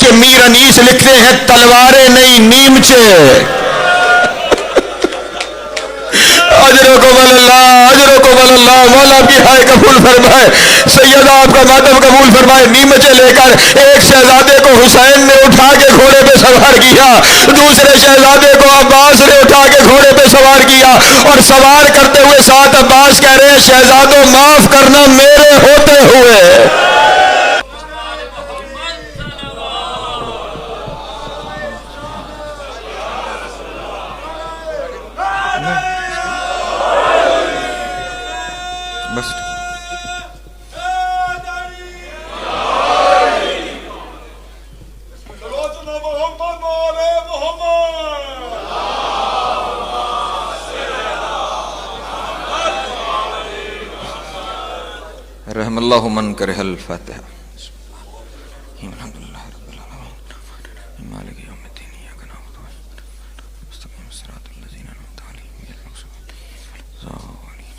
کہ میر انیس لکھتے ہیں تلواریں نہیں نیمچے. اجرکم اللہ اجرکم اللہ. مولا آپ کی ہائے قبول فرمائے. سیدہ آپ کا ماتم قبول فرمائے. نیمچے لے کر ایک شہزادے کو حسین نے اٹھا کے گھوڑے پہ سوار کیا, دوسرے شہزادے کو عباس نے اٹھا کے گھوڑے پہ سوار کیا, اور سوار کرتے ہوئے ساتھ عباس کہہ رہے ہیں شہزادوں معاف کرنا میرے ہوتے ہوئے. رحم اللہ من کرہ الفاتحہ. الحمدللہ رب العالمین مالک یوم الدین ایاک نعبد و ایاک نستعین مستقیم الصراط الذین انعمت علیہم غیر المغضوب علیہم ولا الضالین.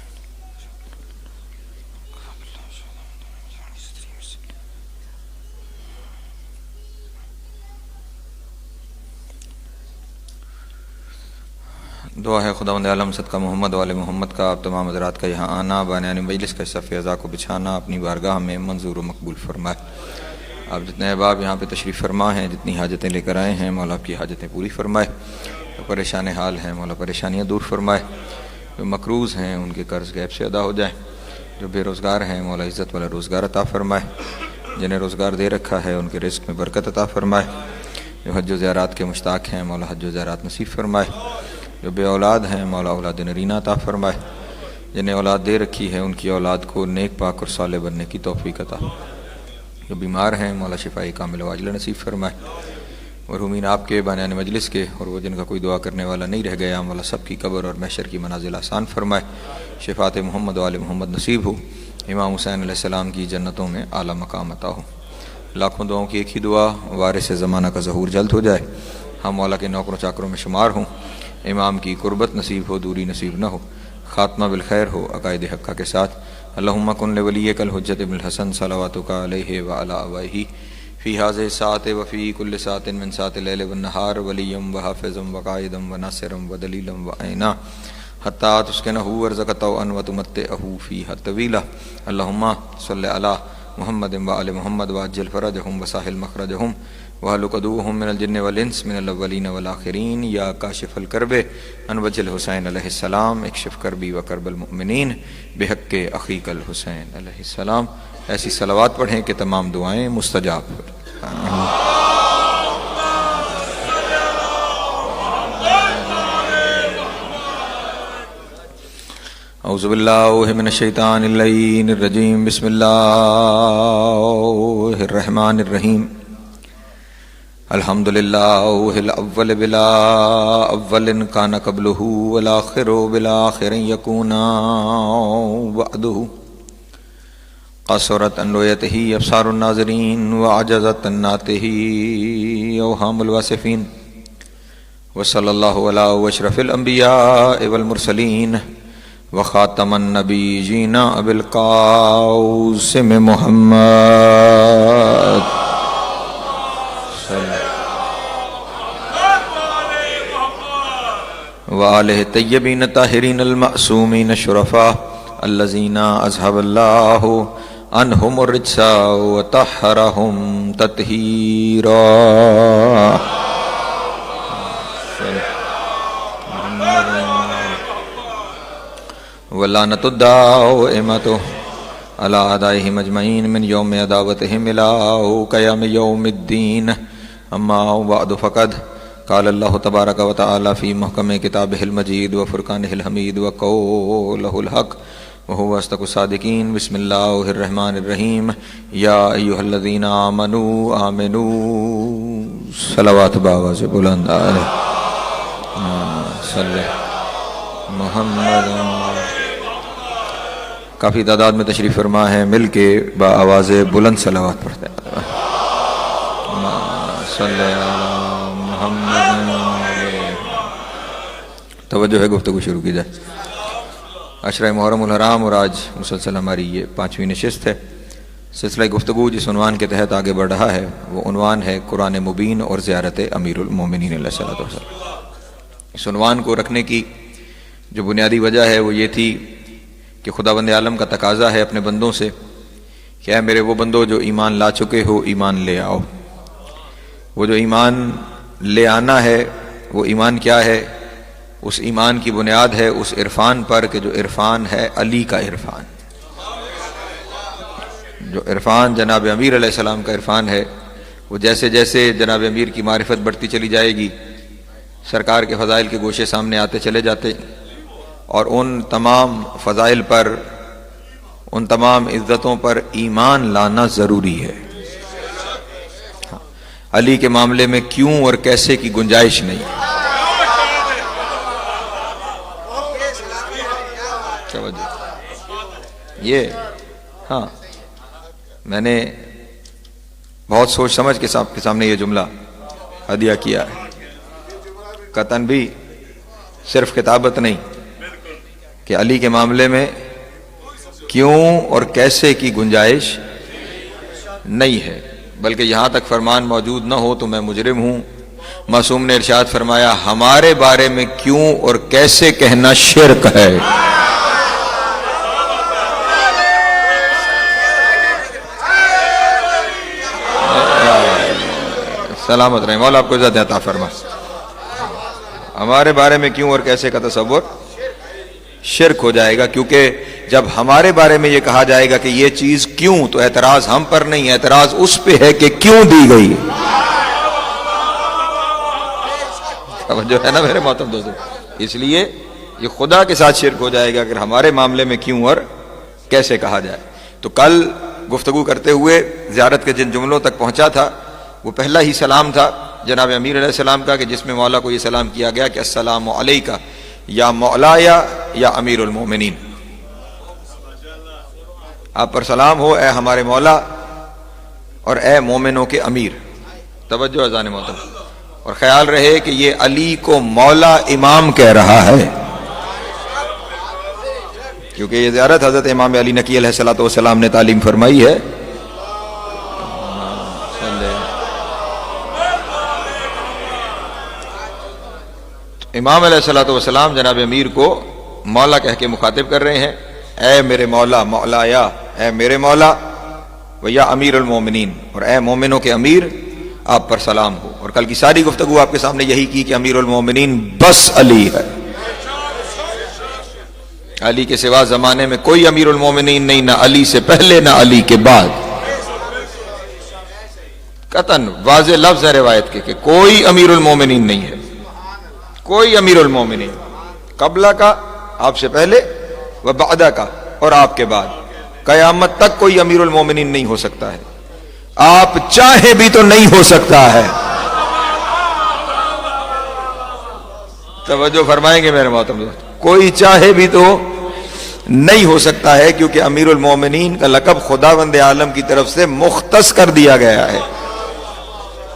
دعا ہے خداوند عالم صدقہ محمد و آل محمد کا آپ تمام حضرات کا یہاں آنا بانیان مجلس کا صف اعضاء کو بچھانا اپنی بارگاہ میں منظور و مقبول فرمائے. آپ جتنے احباب یہاں پہ تشریف فرما ہیں, جتنی حاجتیں لے کر آئے ہیں, مولا آپ کی حاجتیں پوری فرمائے. جو پریشان حال ہیں مولا پریشانیاں دور فرمائے. جو مقروض ہیں ان کے قرض غیب سے ادا ہو جائیں. جو بے روزگار ہیں مولا عزت والا روزگار عطا فرمائے. جنہیں روزگار دے رکھا ہے ان کے رزق میں برکت عطا فرمائے. جو حج و زیارات کے مشتاق ہیں مولا حج و زیارات نصیب فرمائے. جو بے اولاد ہیں مولا اولاد نرینہ عطا فرمائے. جنہیں اولاد دے رکھی ہے ان کی اولاد کو نیک پاک اور صالح بننے کی توفیق عطا. جو بیمار ہیں مولا شفائی کامل و عاجلہ نصیب فرمائے. مرحومین آپ کے بانیان مجلس کے اور وہ جن کا کوئی دعا کرنے والا نہیں رہ گیا مولا سب کی قبر اور محشر کی منازل آسان فرمائے. شفاعت محمد و آل محمد نصیب ہو. امام حسین علیہ السلام کی جنتوں میں اعلیٰ مقام عطا ہو. لاکھوں دعاؤں کی ایک ہی دعا, وارث زمانہ کا ظہور جلد ہو جائے, ہم مولا کے نوکروں چاکروں میں شمار ہوں, امام کی قربت نصیب ہو, دوری نصیب نہ ہو, خاتمہ بالخیر ہو عقائد حقہ کے ساتھ. اللہم کن لولیک الحجۃ ابن الحسن صلواتک علیہ وعلی آبائہ فی ہذہ الساعۃ وفی کل ساعۃ من ساعات اللیل والنہار ولیا وحافظا وقائدا وناصرا ودلیلا وعینا حتی تسکنہ ورزقہ وتمتعہ فیہا طویلا. اللہم صلی علی محمد وآل محمد وعجل فرجہم وساہل مخرجہم وَهَلُ قَدُوهُم مِّنَ الْجِنِّ وَالْإِنسِ مِّنَ الْأَوَّلِينَ وَالْآخِرِينَ یا کاشف الکرب عن وجہ الحسین علیہ السلام اکشف کربی وکرب المؤمنین بحق اخیک الحسین علیہ السلام. ایسی صلوات پڑھیں کہ تمام دعائیں مستجاب ہو. اعوذ باللہ من الشیطان اللعین الرجیم. بسم اللہ الرحمن الرحیم. الحمدللہ الاول بلا اول کان قبلہ والآخر بلا آخر یکون بعدہ. قصرت عن رؤیتہ ابصار الناظرین وعجزت عن نعتہ اوہام الواصفین. وصلی اللہ علی اشرف الانبیاء والمرسلین وخاتم النبیین ابی القاسم محمد وآلہ الطیبین الطاہرین المعصومین الشرفاء الذین اذھب اللہ عنہم الرجس وطہرہم تطہیرا. ولعنۃ الدائمۃ علی اعدائہم اجمعین من یوم عداوتہم الی قیام یوم الدین. اما بعد فقد قال اللہ تبارک و تعالی فی محکم کتابہ المجید وفرقانہ الحمید وقولہ الحق وهو اصدق الصادقین. بسم اللہ الرحمن الرحیم. یا ایھا الذین آمنوا آمنوا صلوات باواز بلند علیہ صلی محمد. کافی تعداد میں تشریف فرما ہے, مل کے با آواز بلند صلوات پڑھتے ہیں. صلی محمد. توجہ ہے, گفتگو شروع کی جائے. عشرہ محرم الحرام اور آج مسلسل ہماری یہ 5ویں نشست ہے. سلسلہ گفتگو جس عنوان کے تحت آگے بڑھ رہا ہے وہ عنوان ہے قرآن مبین اور زیارت امیر المومنین علیہ الصلوۃ والسلام۔ اس عنوان کو رکھنے کی جو بنیادی وجہ ہے وہ یہ تھی کہ خداوند عالم کا تقاضا ہے اپنے بندوں سے کہ اے میرے وہ بندو جو ایمان لا چکے ہو ایمان لے آؤ۔ وہ جو ایمان لے آنا ہے وہ ایمان کیا ہے؟ اس ایمان کی بنیاد ہے اس عرفان پر کہ جو عرفان ہے علی کا عرفان، جو عرفان جناب امیر علیہ السلام کا عرفان ہے۔ وہ جیسے جیسے جناب امیر کی معرفت بڑھتی چلی جائے گی سرکار کے فضائل کے گوشے سامنے آتے چلے جاتے، اور ان تمام فضائل پر، ان تمام عزتوں پر ایمان لانا ضروری ہے۔ علی کے معاملے میں کیوں اور کیسے کی گنجائش نہیں۔ یہ ہاں میں نے بہت سوچ سمجھ کے آپ کے سامنے یہ جملہ ہدیہ کیا ہے، قطعاً بھی صرف کتابت نہیں کہ علی کے معاملے میں کیوں اور کیسے کی گنجائش نہیں ہے، بلکہ یہاں تک فرمان موجود نہ ہو تو میں مجرم ہوں۔ معصوم نے ارشاد فرمایا ہمارے بارے میں کیوں اور کیسے کہنا شرک ہے۔ سلامت رہیں، مولا آپ کو عزت عطا فرما۔ ہمارے بارے میں کیوں اور کیسے کا تصور شرک ہو جائے گا، کیونکہ جب ہمارے بارے میں یہ کہا جائے گا کہ یہ چیز کیوں، تو اعتراض ہم پر نہیں، اعتراض اس پہ ہے کہ کیوں دی گئی۔ جو ہے نا میرے محترم دوستو، اس لیے یہ خدا کے ساتھ شرک ہو جائے گا اگر ہمارے معاملے میں کیوں اور کیسے کہا جائے۔ تو کل گفتگو کرتے ہوئے زیارت کے جن جملوں تک پہنچا تھا وہ پہلا ہی سلام تھا جناب امیر علیہ السلام کا، کہ جس میں مولا کو یہ سلام کیا گیا کہ السلام علیکہ یا مولایا یا امیر المومنین، آپ پر سلام ہو اے ہمارے مولا اور اے مومنوں کے امیر۔ توجہ اذان محترم، اور خیال رہے کہ یہ علی کو مولا امام کہہ رہا ہے، کیونکہ یہ زیارت حضرت امام علی نقی علیہ السلام نے تعلیم فرمائی ہے۔ امام علیہ السلام جناب امیر کو مولا کہہ کے مخاطب کر رہے ہیں، اے میرے مولا، مولایا اے میرے مولا، ویا امیر المومنین اور اے مومنوں کے امیر، آپ پر سلام ہو۔ اور کل کی ساری گفتگو آپ کے سامنے یہی کی کہ امیر المومنین بس علی ہے، علی کے سوا زمانے میں کوئی امیر المومنین نہیں، نہ علی سے پہلے نہ علی کے بعد۔ قطعاً واضح لفظ ہے روایت کے کہ کوئی امیر المومنین نہیں ہے، کوئی امیر المومنین قبلہ کا، آپ سے پہلے، و بعدہ کا، اور آپ کے بعد، قیامت تک کوئی امیر المومنین نہیں ہو سکتا ہے، آپ چاہے بھی تو نہیں ہو سکتا ہے۔ توجہ فرمائیں گے میرے محترم دوست، کوئی چاہے بھی تو نہیں ہو سکتا ہے، کیونکہ امیر المومنین کا لقب خداوند عالم کی طرف سے مختص کر دیا گیا ہے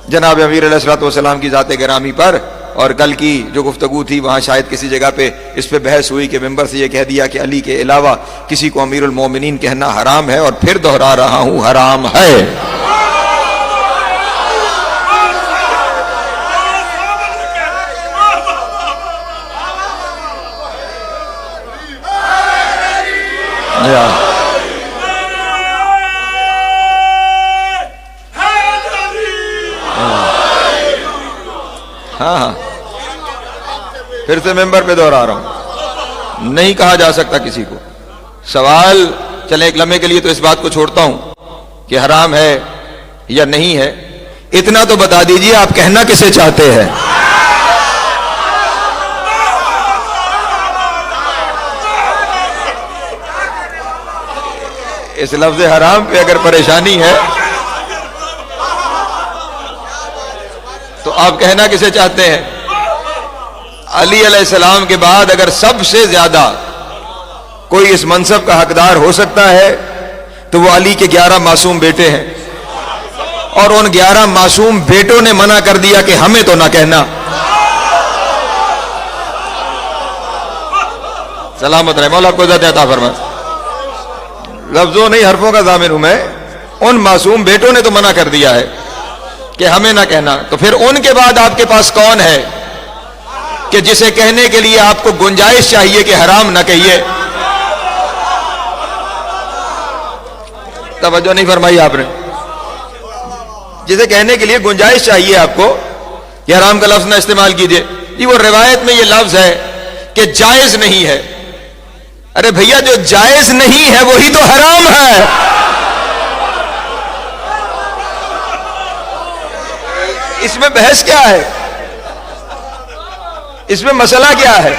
جناب امیر علیہ السلام کی ذات گرامی پر۔ اور کل کی جو گفتگو تھی وہاں شاید کسی جگہ پہ اس پہ بحث ہوئی کہ ممبر سے یہ کہہ دیا کہ علی کے علاوہ کسی کو امیر المومنین کہنا حرام ہے، اور پھر دہرا رہا ہوں حرام ہے۔ ہاں پھر سے ممبر پہ دوہرا رہا ہوں، نہیں کہا جا سکتا کسی کو۔ سوال چلیں ایک لمحے کے لیے تو اس بات کو چھوڑتا ہوں کہ حرام ہے یا نہیں ہے، اتنا تو بتا دیجئے آپ کہنا کسے چاہتے ہیں۔ اس لفظ حرام پہ اگر پریشانی ہے تو آپ کہنا کسے چاہتے ہیں؟ علی علیہ السلام کے بعد اگر سب سے زیادہ کوئی اس منصب کا حقدار ہو سکتا ہے تو وہ علی کے 11 معصوم بیٹے ہیں، اور ان 11 معصوم بیٹوں نے منع کر دیا کہ ہمیں تو نہ کہنا۔ سلامت رہے، مولا آپ کو عزت عطا فرمائے۔ لفظوں نہیں حرفوں کا ضامن ہوں میں، ان معصوم بیٹوں نے تو منع کر دیا ہے کہ ہمیں نہ کہنا، تو پھر ان کے بعد آپ کے پاس کون ہے کہ جسے کہنے کے لیے آپ کو گنجائش چاہیے کہ حرام نہ کہیے؟ توجہ نہیں فرمائی آپ نے؟ جسے کہنے کے لیے گنجائش چاہیے آپ کو کہ حرام کا لفظ نہ استعمال کیجیے، جی وہ روایت میں یہ لفظ ہے کہ جائز نہیں ہے۔ ارے بھیا جو جائز نہیں ہے وہی تو حرام ہے۔ اس میں بحث کیا ہے؟ اس میں مسئلہ کیا ہے؟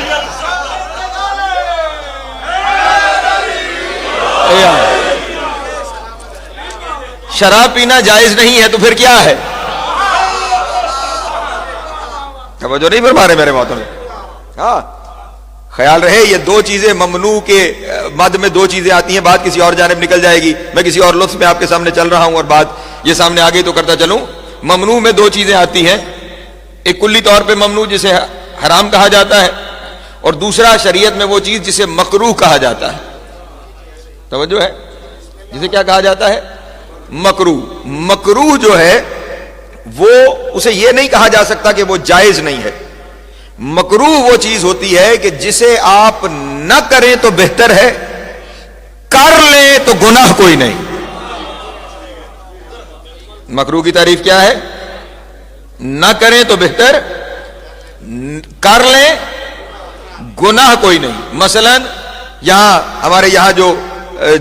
شراب پینا جائز نہیں ہے تو پھر کیا ہے؟ توجہ نہیں فرما رہے میرے باتوں میں؟ ہاں خیال رہے یہ دو چیزیں ممنوع کے مد میں دو چیزیں آتی ہیں، بات کسی اور جانب نکل جائے گی، میں کسی اور لطف میں آپ کے سامنے چل رہا ہوں اور بات یہ سامنے آگے تو کرتا چلوں۔ ممنوع میں دو چیزیں آتی ہیں، ایک کلی طور پہ ممنوع جسے حرام کہا جاتا ہے، اور دوسرا شریعت میں وہ چیز جسے مکروہ کہا جاتا ہے۔ توجہ ہے؟ جسے کیا کہا جاتا ہے؟ مکروہ۔ مکروہ جو ہے وہ اسے یہ نہیں کہا جا سکتا کہ وہ جائز نہیں ہے۔ مکروہ وہ چیز ہوتی ہے کہ جسے آپ نہ کریں تو بہتر ہے، کر لیں تو گناہ کوئی نہیں۔ مکروہ کی تعریف کیا ہے؟ نہ کریں تو بہتر، کر لیں گناہ کوئی نہیں۔ مثلا یہاں ہمارے یہاں جو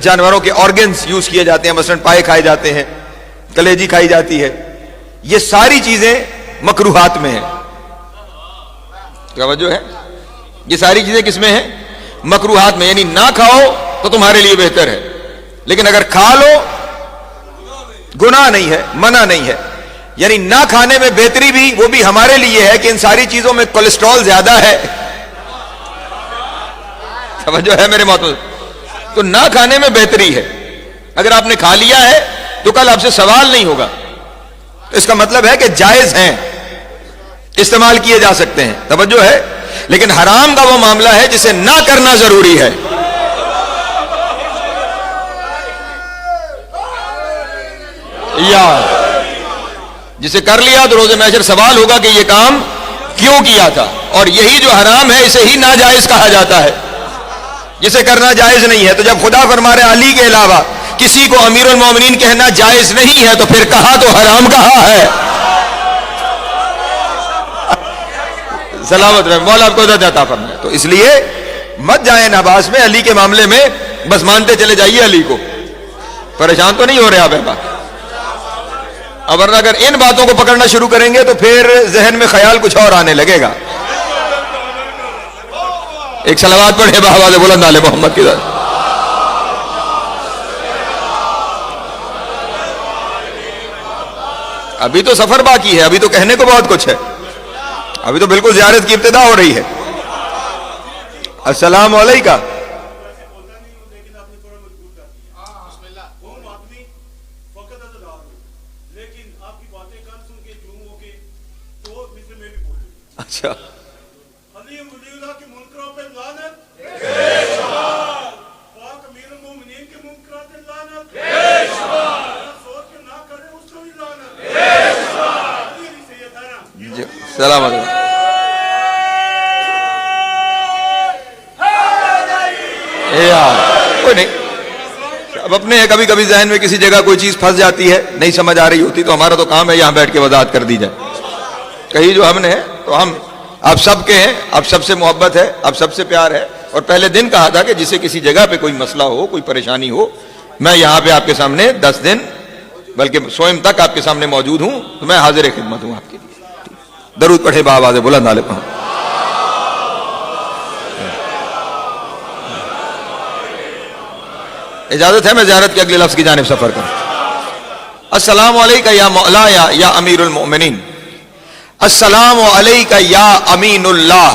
جانوروں کے آرگنز یوز کیے جاتے ہیں، مثلا پائے کھائے جاتے ہیں، کلیجی کھائی جاتی ہے، یہ ساری چیزیں مکروہات میں ہیں۔ کیا وجہ ہے؟ یہ ساری چیزیں کس میں ہیں؟ مکروہات میں، یعنی نہ کھاؤ تو تمہارے لیے بہتر ہے، لیکن اگر کھا لو گناہ نہیں ہے، منع نہیں ہے۔ یعنی نہ کھانے میں بہتری بھی وہ بھی ہمارے لیے ہے کہ ان ساری چیزوں میں کولیسٹرول زیادہ ہے۔ توجہ ہے میرے محترم؟ تو نہ کھانے میں بہتری ہے۔ اگر آپ نے کھا لیا ہے تو کل آپ سے سوال نہیں ہوگا، تو اس کا مطلب ہے کہ جائز ہیں، استعمال کیے جا سکتے ہیں۔ توجہ ہے؟ لیکن حرام کا وہ معاملہ ہے جسے نہ کرنا ضروری ہے۔ یا جسے کر لیا تو روز محشر سوال ہوگا کہ یہ کام کیوں کیا تھا، اور یہی جو حرام ہے اسے ہی ناجائز کہا جاتا ہے، جسے کرنا جائز نہیں ہے۔ تو جب خدا فرما رہے علی کے علاوہ کسی کو امیر المومنین کہنا جائز نہیں ہے تو پھر کہا تو حرام کہا ہے۔ سلامت رہے، مولا آپ کو عزت عطا فرمائے۔ تو اس لیے مت جائیں نباز میں، علی کے معاملے میں بس مانتے چلے جائیے علی کو، پریشان تو نہیں ہو رہے آپ احباب؟ ورنہ اگر ان باتوں کو پکڑنا شروع کریں گے تو پھر ذہن میں خیال کچھ اور آنے لگے گا۔ ایک صلوات پڑھے بآواز بلند آل محمد کی طرف۔ ابھی تو سفر باقی ہے، ابھی تو کہنے کو بہت کچھ ہے، ابھی تو بالکل زیارت کی ابتدا ہو رہی ہے۔ السلام علیکم۔ اچھا سلام علیکم۔ کوئی نہیں، اب اپنے کبھی کبھی ذہن میں کسی جگہ کوئی چیز پھنس جاتی ہے، نہیں سمجھ آ رہی ہوتی، تو ہمارا تو کام ہے یہاں بیٹھ کے وضاحت کر دی جائے۔ کہیں جو ہم نے ہے تو ہم آپ سب کے ہیں، آپ سب سے محبت ہے، آپ سب سے پیار ہے، اور پہلے دن کہا تھا کہ جسے کسی جگہ پہ کوئی مسئلہ ہو، کوئی پریشانی ہو، میں یہاں پہ آپ کے سامنے 10 دن بلکہ سوئم تک آپ کے سامنے موجود ہوں، تو میں حاضر خدمت ہوں آپ کے لیے۔ درود پڑھے بآواز بلند آل محمد۔ اجازت ہے میں زیارت کے اگلے لفظ کی جانب سفر کروں۔ السلام علیکم یا مولا یا امیر المؤمنین، السلام علیکم یا امین اللہ،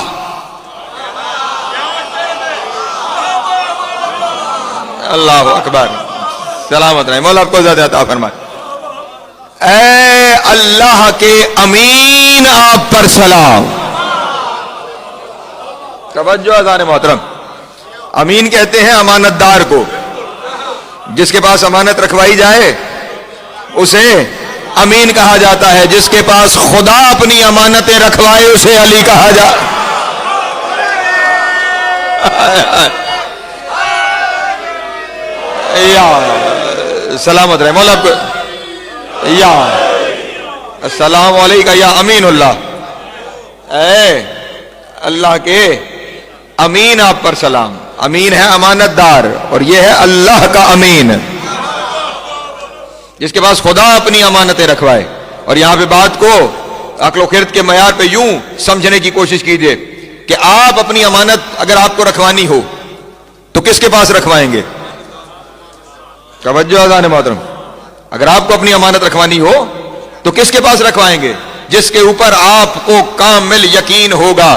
اللہ اکبر، سلامت رہے، مولا آپ کو زیادہ عطا فرمائے۔ اے اللہ کے امین آپ پر سلام۔ توجہ اذان محترم، امین کہتے ہیں امانت دار کو، جس کے پاس امانت رکھوائی جائے اسے امین کہا جاتا ہے. جس کے پاس خدا اپنی امانتیں رکھوائے اسے علی کہا جاتا. یا سلامت رہے مولا آپ کو. یا السلام علیکم یا امین اللہ. اے اللہ کے امین آپ پر سلام. امین ہے امانت دار اور یہ ہے اللہ کا امین جس کے پاس خدا اپنی امانتیں رکھوائے. اور یہاں پہ بات کو عقل و خرد کے معیار پہ یوں سمجھنے کی کوشش کیجئے کہ آپ اپنی امانت اگر آپ کو رکھوانی ہو تو کس کے پاس رکھوائیں گے؟ توجہ اذان محترم. اگر آپ کو اپنی امانت رکھوانی ہو تو کس کے پاس رکھوائیں گے؟ جس کے اوپر آپ کو کامل یقین ہوگا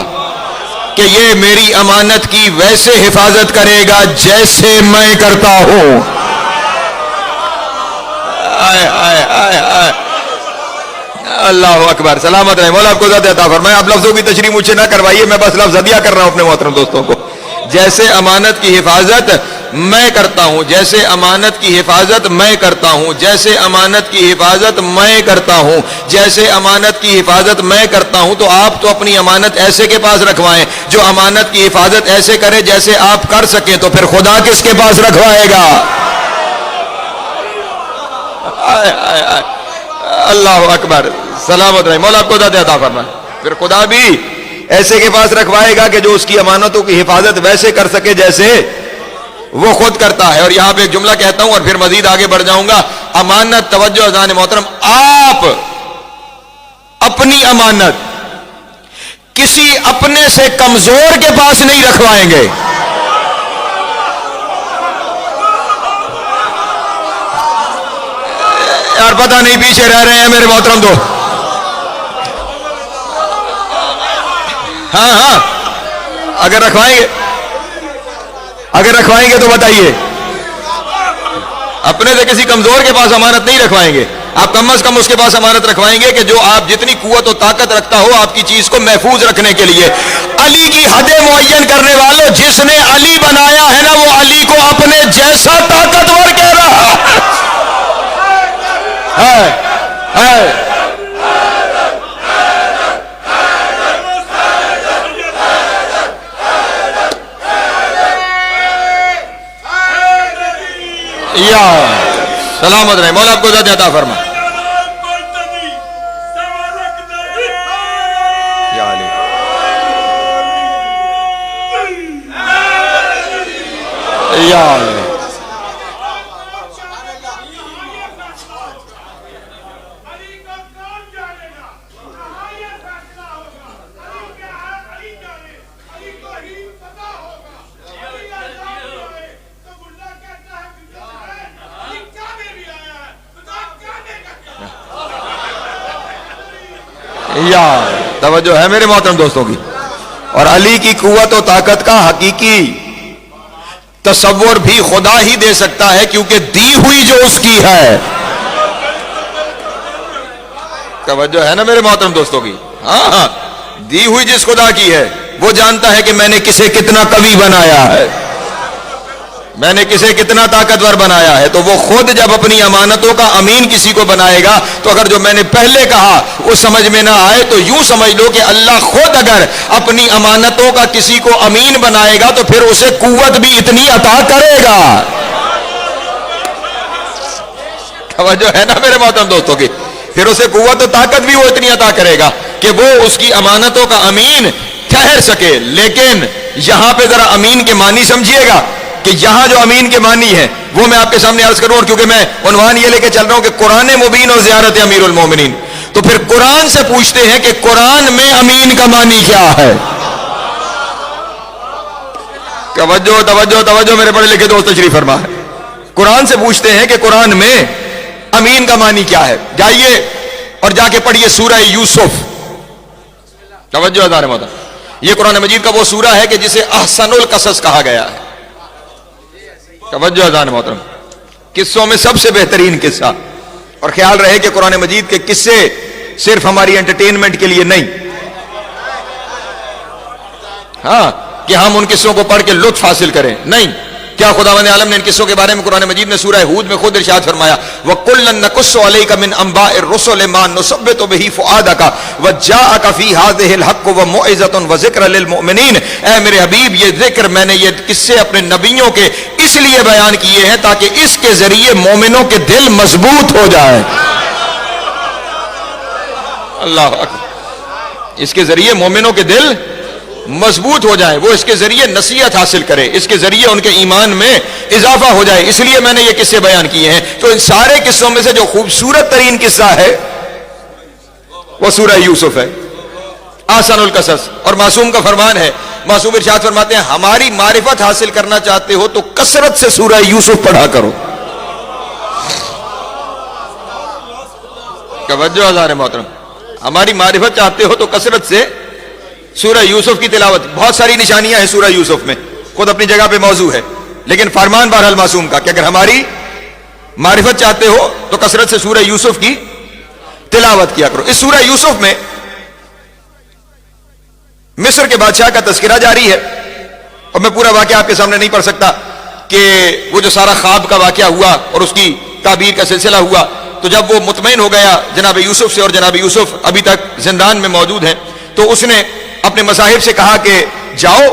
کہ یہ میری امانت کی ویسے حفاظت کرے گا جیسے میں کرتا ہوں. اللہ اکبر. سلامت رہے مولا آپ کو زیادہ عطا فرمائے. آپ لفظوں کی تشریح مجھ سے نہ کروائیے, میں بس لفظ ہدیہ کر رہا ہوں اپنے محترم دوستوں کو. جیسے امانت کی حفاظت میں کرتا ہوں, جیسے امانت کی حفاظت میں کرتا ہوں, جیسے امانت کی حفاظت میں کرتا ہوں, جیسے امانت کی حفاظت میں کرتا ہوں. تو آپ تو اپنی امانت ایسے کے پاس رکھوائیں جو امانت کی حفاظت ایسے کرے جیسے آپ کر سکیں. تو پھر خدا کس کے پاس رکھوائے گا؟ اللہ اکبر. سلامت رہے مولا آپ کو زیادہ عطا فرمائے. پھر خدا بھی ایسے کے پاس رکھوائے گا کہ جو اس کی امانتوں کی حفاظت ویسے کر سکے جیسے وہ خود کرتا ہے. اور یہاں پہ ایک جملہ کہتا ہوں اور پھر مزید آگے بڑھ جاؤں گا. امانت, توجہ اذان محترم, آپ اپنی امانت کسی اپنے سے کمزور کے پاس نہیں رکھوائیں گے. یار پتہ نہیں پیچھے رہ رہے ہیں میرے محترم دو. ہاں اگر رکھوائیں گے تو بتائیے. اپنے سے کسی کمزور کے پاس امانت نہیں رکھوائیں گے. آپ کم از کم اس کے پاس امانت رکھوائیں گے کہ جو آپ جتنی قوت و طاقت رکھتا ہو آپ کی چیز کو محفوظ رکھنے کے لیے. علی کی حدیں معین کرنے والوں, جس نے علی بنایا ہے نا وہ علی کو اپنے جیسا طاقتور کہہ رہا ہے. یا سلامت رہے مولا آپ کو زیادہ عطا فرما. یا علی یا علی. یا توجہ ہے میرے محترم دوستوں کی. اور علی کی قوت و طاقت کا حقیقی تصور بھی خدا ہی دے سکتا ہے کیونکہ دی ہوئی جو اس کی ہے. توجہ ہے نا میرے محترم دوستوں کی. ہاں دی ہوئی جس خدا کی ہے وہ جانتا ہے کہ میں نے کسے کتنا قوی بنایا ہے, میں نے کسے کتنا طاقتور بنایا ہے. تو وہ خود جب اپنی امانتوں کا امین کسی کو بنائے گا تو اگر جو میں نے پہلے کہا وہ سمجھ میں نہ آئے تو یوں سمجھ لو کہ اللہ خود اگر اپنی امانتوں کا کسی کو امین بنائے گا تو پھر اسے قوت بھی اتنی عطا کرے گا. توجہ ہے نا میرے محترم دوستوں کی. پھر اسے قوت و طاقت بھی وہ اتنی عطا کرے گا کہ وہ اس کی امانتوں کا امین ٹھہر سکے. لیکن یہاں پہ ذرا امین کے معنی سمجھیے گا کہ یہاں جو امین کے معنی ہے وہ میں آپ کے سامنے عرض کروں. اور کیونکہ میں عنوان یہ لے کے چل رہا ہوں کہ قرآن مبین اور زیارت امیر المومنین, تو پھر قرآن سے پوچھتے ہیں کہ قرآن میں امین کا معنی کیا ہے. توجہ توجہ توجہ میرے پڑھے لکھے دوست تشریف فرما ہے. قرآن سے پوچھتے ہیں کہ قرآن میں امین کا معنی کیا ہے. جائیے اور جا کے پڑھیے سورہ یوسف. توجہ ہزار مدد. یہ قرآن مجید کا وہ سورہ ہے کہ جسے احسن القصص کہا گیا ہے. توجہ اذان محترم, قصوں میں سب سے بہترین قصہ. اور خیال رہے کہ قرآن مجید کے قصے صرف ہماری انٹرٹینمنٹ کے لیے نہیں, ہاں کہ ہم ان قصوں کو پڑھ کے لطف حاصل کریں, نہیں. کیا خداوند عالم نے ان قصوں کے بارے میں قرآن مجید میں سورہ ہود میں خود ارشاد فرمایا وَقُلًّا نَقُصُّ عَلَيْكَ مِنْ أَنْبَاءِ الرُّسُلِ مَا نُثَبِّتُ بِهِ فُؤَادَكَ وَجَاءَكَ فِي هَٰذِهِ الْحَقُّ وَمَوْعِظَةٌ وَذِكْرٌ لِّلْمُؤْمِنِينَ۔ اے میرے حبیب، یہ ذکر میں نے یہ قصے اپنے نبیوں کے اس لیے بیان کیے ہیں تاکہ اس کے ذریعے مومنوں کے دل مضبوط ہو جائے۔ اللہ اکبر، اس کے ذریعے مومنوں کے دل مضبوط ہو جائے، وہ اس کے ذریعے نصیحت حاصل کرے، اس کے ذریعے ان کے ایمان میں اضافہ ہو جائے، اس لیے میں نے یہ قصے بیان کیے ہیں۔ تو ان سارے قصوں میں سے جو خوبصورت ترین قصہ ہے وہ سورہ یوسف ہے، احسن القصص۔ اور معصوم کا فرمان ہے، معصوم ارشاد فرماتے ہیں ہماری معرفت حاصل کرنا چاہتے ہو تو کثرت سے سورہ یوسف پڑھا کرو۔ توجہ ہزار محترم، ہماری معرفت چاہتے ہو تو کثرت سے سورہ یوسف کی تلاوت۔ بہت ساری نشانیاں ہیں سورہ یوسف میں، خود اپنی جگہ پہ موضوع ہے، لیکن فرمان بہرحال معصوم کا کہ اگر ہماری معرفت چاہتے ہو تو کثرت سے سورہ یوسف کی تلاوت کیا کرو۔ اس سورہ یوسف میں مصر کے بادشاہ کا تذکرہ جاری ہے، اور میں پورا واقعہ آپ کے سامنے نہیں پڑھ سکتا کہ وہ جو سارا خواب کا واقعہ ہوا اور اس کی تعبیر کا سلسلہ ہوا، تو جب وہ مطمئن ہو گیا جناب یوسف سے، اور جناب یوسف ابھی تک زندان میں موجود ہیں، تو اس نے اپنے مصاحب سے کہا کہ جاؤ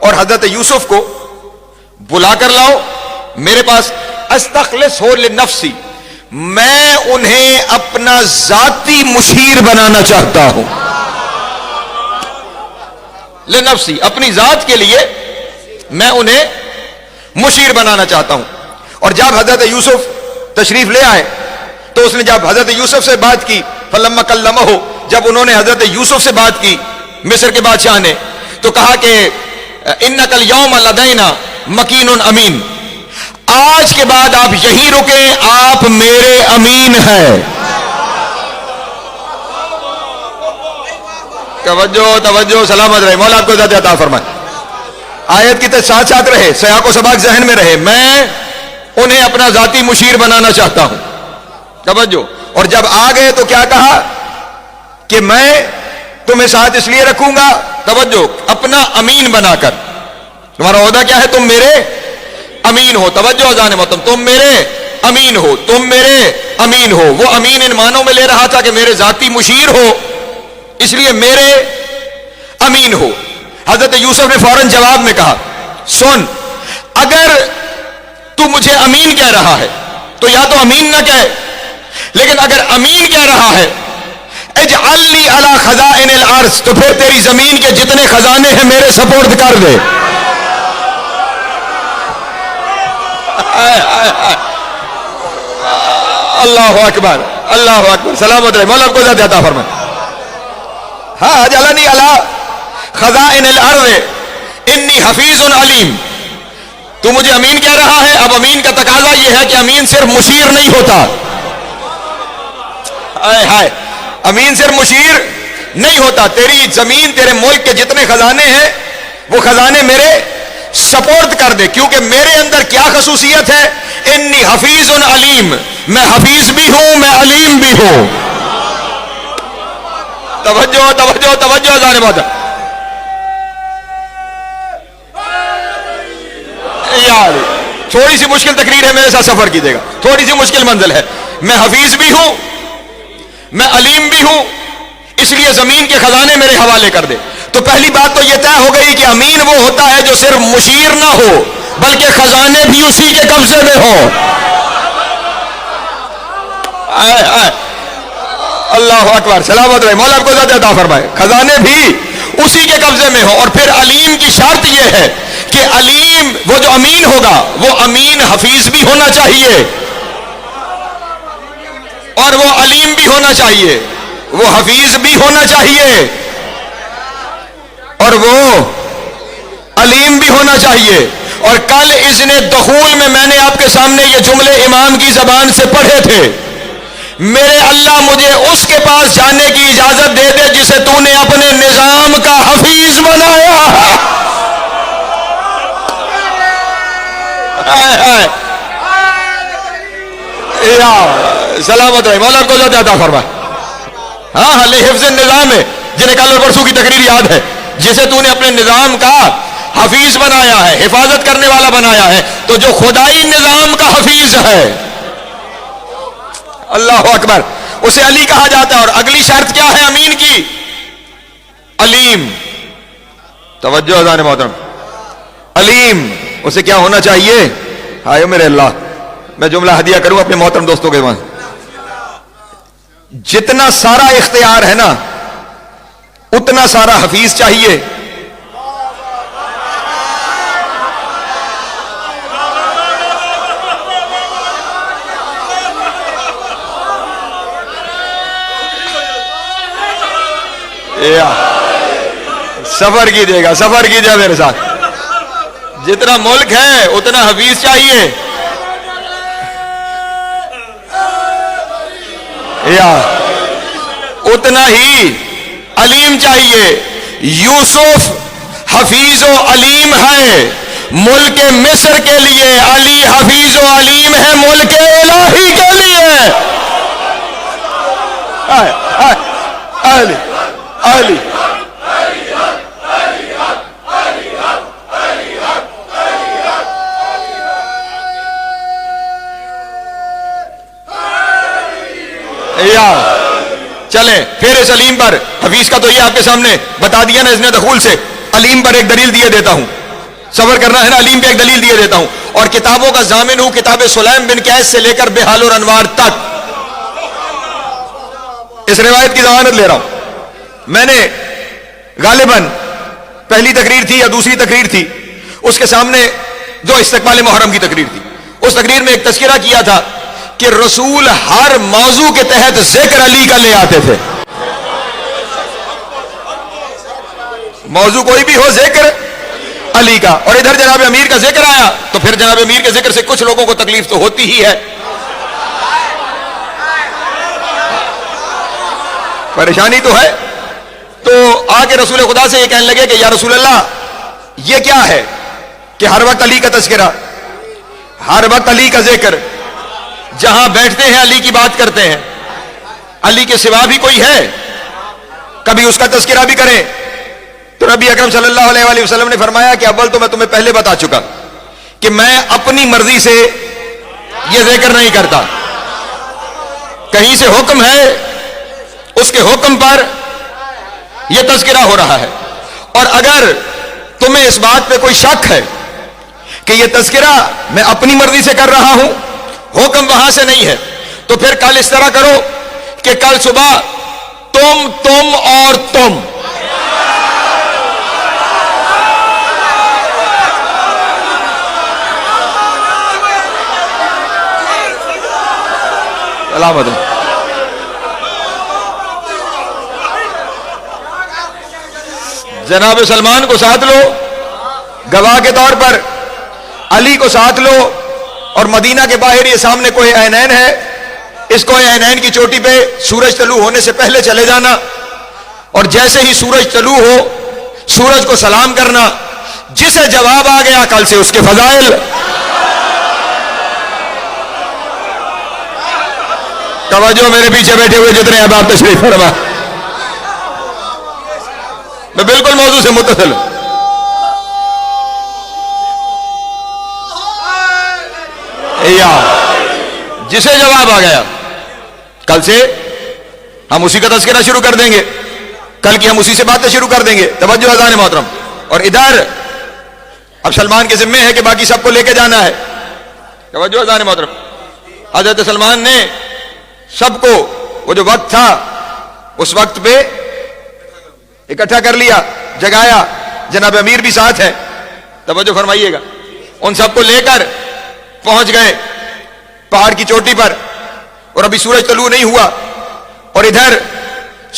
اور حضرت یوسف کو بلا کر لاؤ میرے پاس، استخلص ہو لنفسی، میں انہیں اپنا ذاتی مشیر بنانا چاہتا ہوں۔ لنفسی، اپنی ذات کے لیے میں انہیں مشیر بنانا چاہتا ہوں۔ اور جب حضرت یوسف تشریف لے آئے تو اس نے جب حضرت یوسف سے بات کی، فلما کلمہ، جب انہوں نے حضرت یوسف سے بات کی مصر کے بادشاہ نے، تو کہا کہ انک الیوم لدینا مکین امین، آج کے بعد آپ یہی رکیں، آپ میرے امین ہیں۔ توجہ توجہ، سلامت رہے، مولا آپ کو زیادہ عطا فرمائے۔ آیت کی ساتھ ساتھ رہے، سیاق و سباق ذہن میں رہے، میں انہیں اپنا ذاتی مشیر بنانا چاہتا ہوں۔ توجہ، اور جب آ گئے تو کیا کہا کہ میں تمہیں ساتھ اس لیے رکھوں گا، توجہ، اپنا امین بنا کر۔ تمہارا عہدہ کیا ہے؟ تم میرے امین ہو۔ توجہ اذان محترم، تم میرے امین ہو، تم میرے امین ہو۔ وہ امین ان معنوں میں لے رہا تھا کہ میرے ذاتی مشیر ہو، اس لیے میرے امین ہو۔ حضرت یوسف نے فوراً جواب میں کہا سن، اگر تو مجھے امین کہہ رہا ہے تو یا تو امین نہ کہے، لیکن اگر امین کہہ رہا ہے اجعل لی علی خزائن الارض، تو پھر تیری زمین کے جتنے خزانے ہیں میرے سپورٹ کر دے۔ اللہ اکبر، اللہ اکبر، سلامت رہے، مولا کو زیادہ عطا فرمائے۔ ہاں، اجعلنی علی خزائن الارض انی حفیظ علیم، تو مجھے امین کہہ رہا ہے۔ اب امین کا تقاضا یہ ہے کہ امین صرف مشیر نہیں ہوتا، امین صرف مشیر نہیں ہوتا، تیری زمین، تیرے ملک کے جتنے خزانے ہیں وہ خزانے میرے سپورٹ کر دے، کیونکہ میرے اندر کیا خصوصیت ہے؟ انی حفیظ علیم، میں حفیظ بھی ہوں، میں علیم بھی ہوں۔ توجہ توجہ توجہ، جانے بات یار، تھوڑی سی مشکل تقریر ہے، میرے ساتھ سفر کیجیے گا، تھوڑی سی مشکل منزل ہے۔ میں حفیظ بھی ہوں، میں علیم بھی ہوں، اس لیے زمین کے خزانے میرے حوالے کر دے۔ تو پہلی بات تو یہ طے ہو گئی کہ امین وہ ہوتا ہے جو صرف مشیر نہ ہو بلکہ خزانے بھی اسی کے قبضے میں ہو۔ اللہ اکبر، سلامت رہے، مولا آپ کو زیادہ عطا فرمائے، خزانے بھی اسی کے قبضے میں ہو۔ اور پھر علیم کی شرط یہ ہے کہ علیم، وہ جو امین ہوگا وہ امین حفیظ بھی ہونا چاہیے اور وہ علیم بھی ہونا چاہیے، وہ حفیظ بھی ہونا چاہیے اور وہ علیم بھی ہونا چاہیے۔ اور کل اذن دخول میں نے آپ کے سامنے یہ جملے امام کی زبان سے پڑھے تھے، میرے اللہ مجھے اس کے پاس جانے کی اجازت دے دے جسے تو نے اپنے نظام کا حفیظ بنایا۔ سلامت رہے، مولا کو زیادہ عطا فرمائے۔ ہاں، لحفظ النظام ہے، جنہیں کل اور پرسوں کی تقریر یاد ہے، جسے تو نے اپنے نظام کا حفیظ بنایا ہے، حفاظت کرنے والا بنایا ہے، تو جو خدائی نظام کا حفیظ ہے، اللہ اکبر، اسے علی کہا جاتا ہے۔ اور اگلی شرط کیا ہے امین کی؟ علیم۔ توجہ اذان محترم، علیم، اسے کیا ہونا چاہیے؟ ہائے میرے اللہ، میں جملہ ہدیہ کروں اپنے محترم دوستوں کے پاس، جتنا سارا اختیار ہے نا اتنا سارا حفیظ چاہیے۔ سفر کیجیے گا، سفر کیجیے میرے ساتھ، جتنا ملک ہے اتنا حفیظ چاہیے، یا اتنا ہی علیم چاہیے۔ یوسف حفیظ و علیم ہے ملک مصر کے لیے، علی حفیظ و علیم ہے ملک الہی کے لیے۔ علی علی چلیں پھر اس علیم پر، حفیظ کا تو یہ آپ کے سامنے بتا دیا نا اذن دخول سے، علیم پر ایک دلیل دیے دیتا ہوں، صبر کرنا ہے نا، علیم پہ ایک دلیل دیے دیتا ہوں، اور کتابوں کا ضامن ہوں، کتاب سلیم بن قیس سے لے کر بحال اور انوار تک اس روایت کی ضمانت لے رہا ہوں۔ میں نے غالباً پہلی تقریر تھی یا دوسری تقریر تھی، اس کے سامنے جو استقبال محرم کی تقریر تھی، اس تقریر میں ایک تذکرہ کیا تھا کہ رسول ہر موضوع کے تحت ذکر علی کا لے آتے تھے، موضوع کوئی بھی ہو ذکر علی کا، اور ادھر جناب امیر کا ذکر آیا تو پھر جناب امیر کے ذکر سے کچھ لوگوں کو تکلیف تو ہوتی ہی ہے، پریشانی تو ہے، تو آ کے رسول خدا سے یہ کہنے لگے کہ یا رسول اللہ یہ کیا ہے کہ ہر وقت علی کا تذکرہ، ہر وقت علی کا ذکر، جہاں بیٹھتے ہیں علی کی بات کرتے ہیں، علی کے سوا بھی کوئی ہے کبھی اس کا تذکرہ بھی کریں؟ تو نبی اکرم صلی اللہ علیہ وآلہ وسلم نے فرمایا کہ اول تو میں تمہیں پہلے بتا چکا کہ میں اپنی مرضی سے یہ ذکر نہیں کرتا، کہیں سے حکم ہے اس کے حکم پر یہ تذکرہ ہو رہا ہے، اور اگر تمہیں اس بات پہ کوئی شک ہے کہ یہ تذکرہ میں اپنی مرضی سے کر رہا ہوں، حکم وہاں سے نہیں ہے، تو پھر کل اس طرح کرو کہ کل صبح تم اور تم علامت جناب سلمان کو ساتھ لو گواہ کے طور پر، علی کو ساتھ لو، اور مدینہ کے باہر یہ سامنے کوہ عینین ہے، اس کوہ عینین کی چوٹی پہ سورج طلوع ہونے سے پہلے چلے جانا، اور جیسے ہی سورج طلوع ہو سورج کو سلام کرنا، جسے جواب آ گیا کل سے اس کے فضائل۔ توجہ میرے پیچھے بیٹھے ہوئے جتنے احباب تشریف فرما، میں بالکل موضوع سے متصل ہوں۔ جسے جواب آ گیا کل سے ہم اسی کا تذکرہ شروع کر دیں گے، کل کی ہم اسی سے باتیں شروع کر دیں گے۔ توجہ اذان محترم، اور ادھر اب سلمان کے ذمے ہے کہ باقی سب کو لے کے جانا ہے۔ توجہ اذان محترم، حضرت سلمان نے سب کو وہ جو وقت تھا اس وقت پہ اکٹھا کر لیا، جگایا، جناب امیر بھی ساتھ ہے، توجہ فرمائیے گا، ان سب کو لے کر پہنچ گئے پہاڑ کی چوٹی پر، اور ابھی سورج طلوع نہیں ہوا، اور ادھر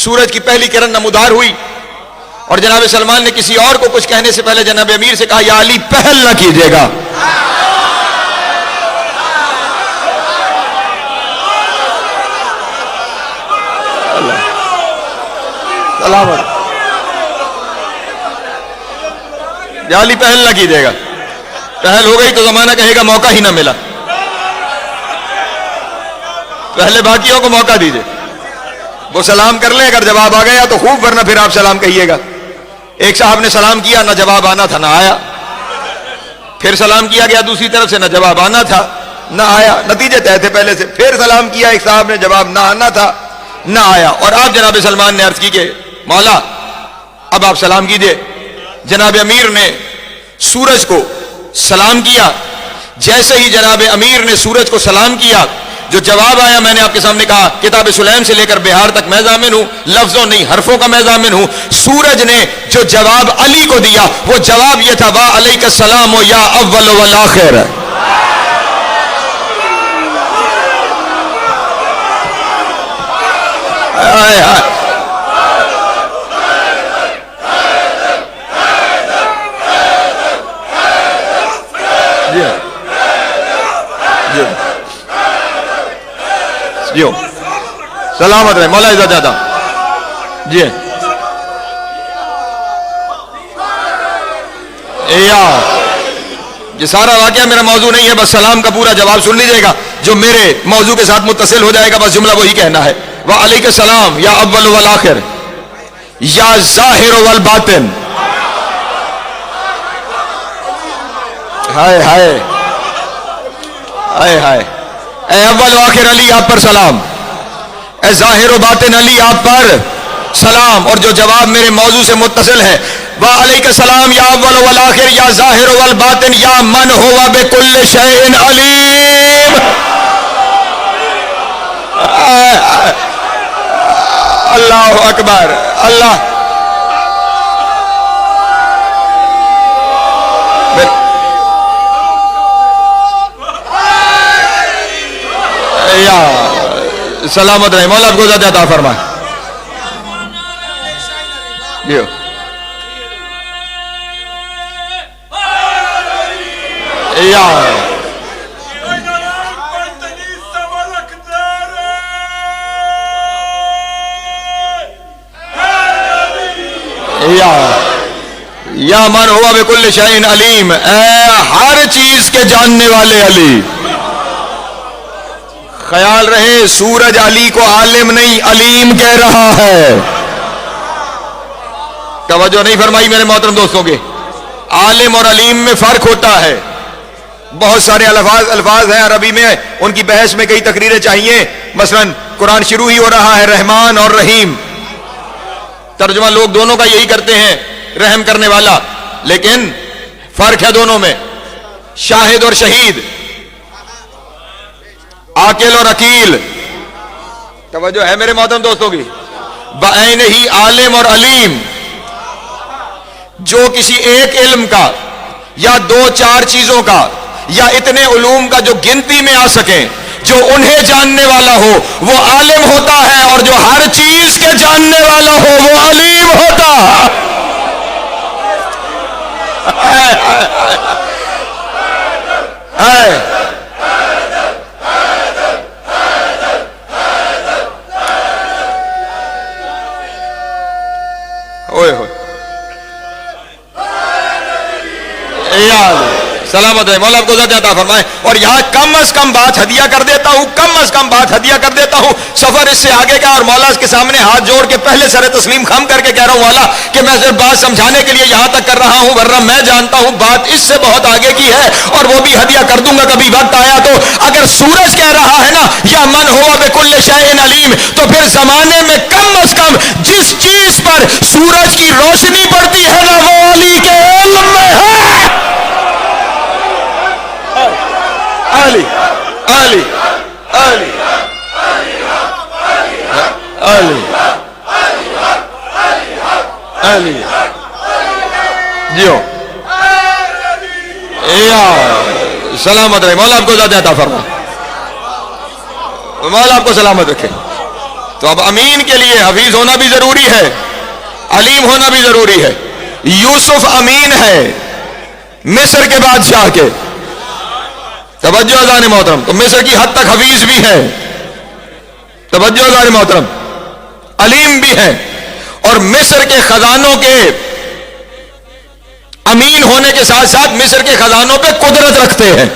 سورج کی پہلی کرن نمودار ہوئی، اور جناب سلمان نے کسی اور کو کچھ کہنے سے پہلے جناب امیر سے کہا یا علی پہل نہ کیجیے گا، یا علی پہل نہ کیجیے گا، پہل ہو گئی تو زمانہ کہے گا موقع ہی نہ ملا، پہلے باقیوں کو موقع دیجئے، وہ سلام کر لیں، اگر جواب آ گیا تو خوب، ورنہ پھر آپ سلام کہیے گا۔ ایک صاحب نے سلام کیا، نہ جواب آنا تھا نہ آیا، پھر سلام کیا گیا دوسری طرف سے، نہ جواب آنا تھا نہ آیا، نتیجے طے تھے پہلے سے، پھر سلام کیا ایک صاحب نے، جواب نہ آنا تھا نہ آیا، اور آپ جناب سلمان نے عرض کی کہ مولا اب آپ سلام کیجئے۔ جناب امیر نے سورج کو سلام کیا، جیسے ہی جناب امیر نے سورج کو سلام کیا، جو جواب آیا میں نے آپ کے سامنے کہا کتاب سلیم سے لے کر بہار تک میں ضامن ہوں، لفظوں نہیں حرفوں کا میں ضامن ہوں۔ سورج نے جو جواب علی کو دیا وہ جواب یہ تھا وا علیک السلام یا اول والآخر۔ جی سلامت رہے مولا عزت زیادہ جی۔ یہ سارا واقعہ میرا موضوع نہیں ہے، بس سلام کا پورا جواب سن لیجئے گا جو میرے موضوع کے ساتھ متصل ہو جائے گا، بس جملہ وہی کہنا ہے وعلیک السلام یا اول والآخر یا ظاہر والباطن۔ ہائے ہائے ہائے ہائے، اے اول و آخر علی آپ پر سلام، اے ظاہر و باطن علی آپ پر سلام، اور جو جواب میرے موضوع سے متصل ہے وعلیک السلام یا اول والآخر یا ظاہر والباطن یا من ہوا بکل شیء علیم۔ اللہ اکبر، اللہ یا سلامت رہے مولا آپ کو زیادہ عطا فرمائے۔ جیو یا یا من ہوا بکل شیء علیم، اے ہر چیز کے جاننے والے علی۔ خیال رہے سورج علی کو عالم نہیں علیم کہہ رہا ہے، توجہ نہیں فرمائی میرے محترم دوستوں کے۔ عالم اور علیم میں فرق ہوتا ہے، بہت سارے الفاظ ہیں عربی میں، ان کی بحث میں کئی تقریریں چاہیے۔ مثلا قرآن شروع ہی ہو رہا ہے رحمان اور رحیم، ترجمہ لوگ دونوں کا یہی کرتے ہیں رحم کرنے والا، لیکن فرق ہے دونوں میں، شاہد اور شہید، عاقل اور عقیل، توجہ ہے میرے محترم دوستوں کی۔ بعین ہی عالم اور علیم، جو کسی ایک علم کا یا دو چار چیزوں کا یا اتنے علوم کا جو گنتی میں آ سکیں، جو انہیں جاننے والا ہو وہ عالم ہوتا ہے، اور جو ہر چیز کے جاننے والا ہو وہ علیم ہوتا ہے۔ سلامت ہے مولا آپ کو زیادہ عطا فرمائے۔ اور یہاں کم از کم بات ہدیہ کر دیتا ہوں، کم از کم بات ہدیہ کر دیتا ہوں، سفر اس سے آگے کا، اور مولا کے سامنے ہاتھ جوڑ کے پہلے سر تسلیم خم کر کے کہہ رہا ہوں مولا کہ میں صرف بات سمجھانے کے لیے یہاں تک کر رہا ہوں، ورنہ میں جانتا ہوں بات اس سے بہت آگے کی ہے، اور وہ بھی ہدیہ کر دوں گا کبھی وقت آیا تو۔ اگر سورج کہہ رہا ہے نا یا من ہوا بکل شیء علیم، تو پھر زمانے میں کم از کم جس چیز پر سورج کی روشنی پڑتی ہے نا وہ علی کے علم میں ہے۔ علی علی علی علی علی جیو یا سلامت رہے مولا آپ کو زیادہ عطا فرمائے، مولا آپ کو سلامت رکھے۔ تو اب امین کے لیے حفیظ ہونا بھی ضروری ہے، علیم ہونا بھی ضروری ہے۔ یوسف امین ہے مصر کے بادشاہ کے، توجہ اذان محترم، تو مصر کی حد تک حفیظ بھی ہے، توجہ اذان محترم، علیم بھی ہے، اور مصر کے خزانوں کے امین ہونے کے ساتھ ساتھ مصر کے خزانوں پہ قدرت رکھتے ہیں،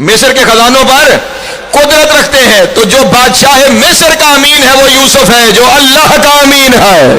مصر کے خزانوں پر قدرت رکھتے ہیں۔ تو جو بادشاہ مصر کا امین ہے وہ یوسف ہے، جو اللہ کا امین ہے۔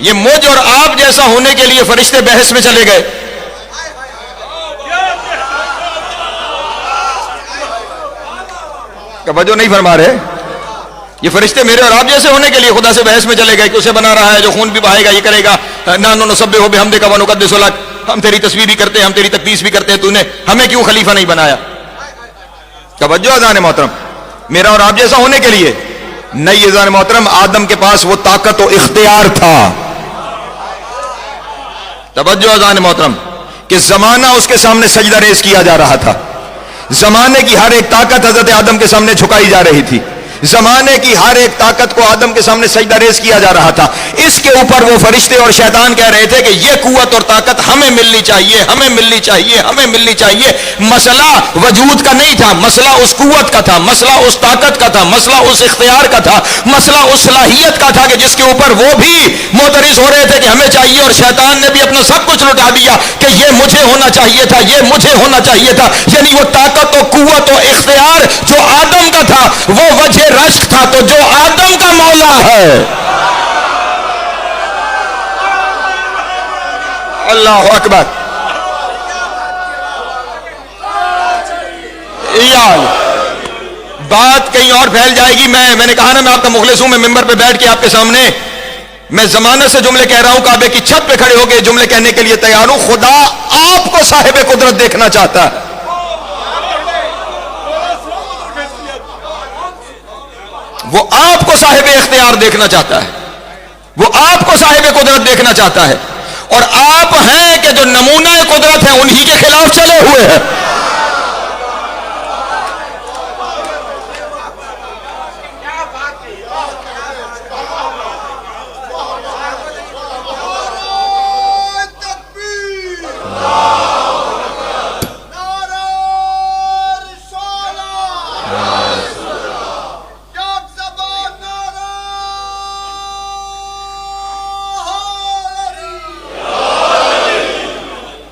یہ مجھ اور آپ جیسا ہونے کے لیے فرشتے بحث میں چلے گئے. توجہ نہیں فرما رہے. یہ فرشتے میرے اور آپ جیسے ہونے کے لیے خدا سے بحث میں چلے گئے کہ اسے بنا رہا ہے جو خون بھی بہائے گا یہ کرے گا. نحن نسبح بحمدک ونقدس لک, ہم تیری تسبیح بھی کرتے ہیں, ہم تیری تقدیس بھی کرتے ہیں, تو نے ہمیں کیوں خلیفہ نہیں بنایا؟ توجہ اذان محترم, میرا اور آپ جیسا ہونے کے لیے نہیں. اذان محترم, آدم کے پاس وہ طاقت و اختیار تھا. توجہ اذان محترم, کہ زمانہ اس کے سامنے سجدہ ریز کیا جا رہا تھا. زمانے کی ہر ایک طاقت حضرت آدم کے سامنے جھکائی جا رہی تھی. زمانے کی ہر ایک طاقت کو آدم کے سامنے سجدہ ریز کیا جا رہا تھا. اس کے اوپر وہ فرشتے اور شیطان کہہ رہے تھے کہ یہ قوت اور طاقت ہمیں ملنی چاہیے, ہمیں ملنی چاہیے, ہمیں ملنی چاہیے. مسئلہ وجود کا نہیں تھا, مسئلہ اس قوت کا تھا, مسئلہ اس طاقت کا تھا, مسئلہ اس اختیار کا تھا, مسئلہ اس صلاحیت کا تھا کہ جس کے اوپر وہ بھی معترض ہو رہے تھے کہ ہمیں چاہیے, اور شیطان نے بھی اپنا سب کچھ لٹا دیا کہ یہ مجھے ہونا چاہیے تھا, یہ مجھے ہونا چاہیے تھا. یعنی وہ طاقت و قوت و اختیار جو آدم کا تھا وہ وجہ رشک تھا, تو جو آدم کا مولا ہے. اللہ اکبر. یار بات کہیں اور پھیل جائے گی. میں نے کہا نا میں آپ کا مخلص ہوں. میں ممبر پہ بیٹھ کے آپ کے سامنے میں زمانے سے جملے کہہ رہا ہوں, کعبے کی چھت پہ کھڑے ہو کے جملے کہنے کے لیے تیار ہوں. خدا آپ کو صاحب قدرت دیکھنا چاہتا ہے. وہ آپ کو صاحب اختیار دیکھنا چاہتا ہے, وہ آپ کو صاحب قدرت دیکھنا چاہتا ہے. اور آپ ہیں کہ جو نمونہ قدرت ہے انہی کے خلاف چلے ہوئے ہیں.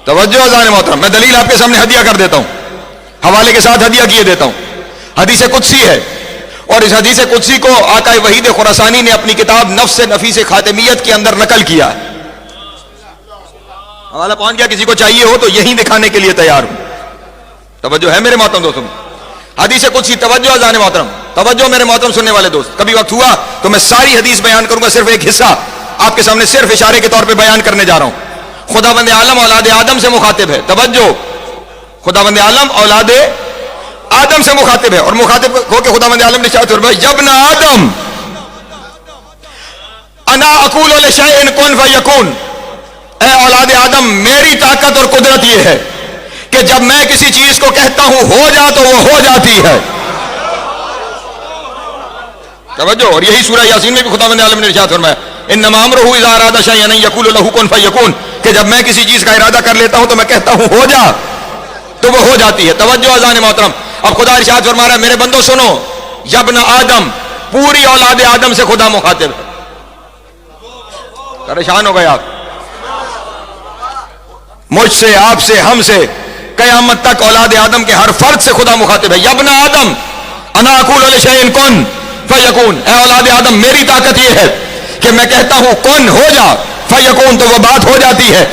توجہ اذان محترم, میں دلیل آپ کے سامنے ہدیہ کر دیتا ہوں, حوالے کے ساتھ ہدیہ کیے دیتا ہوں. حدیث قدسی ہے, اور اس حدیث قدسی کو آقا وحید خراسانی نے اپنی کتاب نفس نفیس خاتمیت کے اندر نقل کیا ہے. حوالہ پہنچ گیا, کسی کو چاہیے ہو تو یہی دکھانے کے لیے تیار ہوں. توجہ ہے میرے محترم دوستوں, حدیث قدسی. توجہ اذان محترم, توجہ میرے محترم سننے والے دوست. کبھی وقت ہوا تو میں ساری حدیث بیان کروں گا, صرف ایک حصہ آپ کے سامنے صرف اشارے کے طور پہ بیان کرنے جا رہا ہوں. خدا بند عالم اولاد آدم سے مخاطب ہے. توجہ, خدا بند عالم اولاد آدم سے مخاطب ہے, اور مخاطب ہو کے خدا بند عالم نے ارشاد فرمایا, یبن آدم انا اقول لشیء کن فیکون. اے اولاد آدم, میری طاقت اور قدرت یہ ہے کہ جب میں کسی چیز کو کہتا ہوں ہو جا تو وہ ہو جاتی ہے. توجہ, اور یہی سورہ یاسین میں بھی خدا بند عالم نے ارشاد فرمایا, انما امرہ اذا اراد شیئا ان یقول له کن فیکون, کہ جب میں کسی چیز کا ارادہ کر لیتا ہوں تو میں کہتا ہوں ہو جا تو وہ ہو جاتی ہے. توجہ اذان محترم, اب خدا ارشاد فرما رہا ہے, میرے بندو سنو, یبن آدم, پوری اولاد آدم سے خدا مخاطب ہے. پریشان ہو گئے آپ, مجھ سے, آپ سے, ہم سے, قیامت تک اولاد آدم کے ہر فرد سے خدا مخاطب ہے. یبن آدم انا اقول لشیء کن فیکون. اے اولاد آدم, میری طاقت یہ ہے کہ میں کہتا ہوں کن ہو جا, فیکون تو وہ بات ہو جاتی ہے.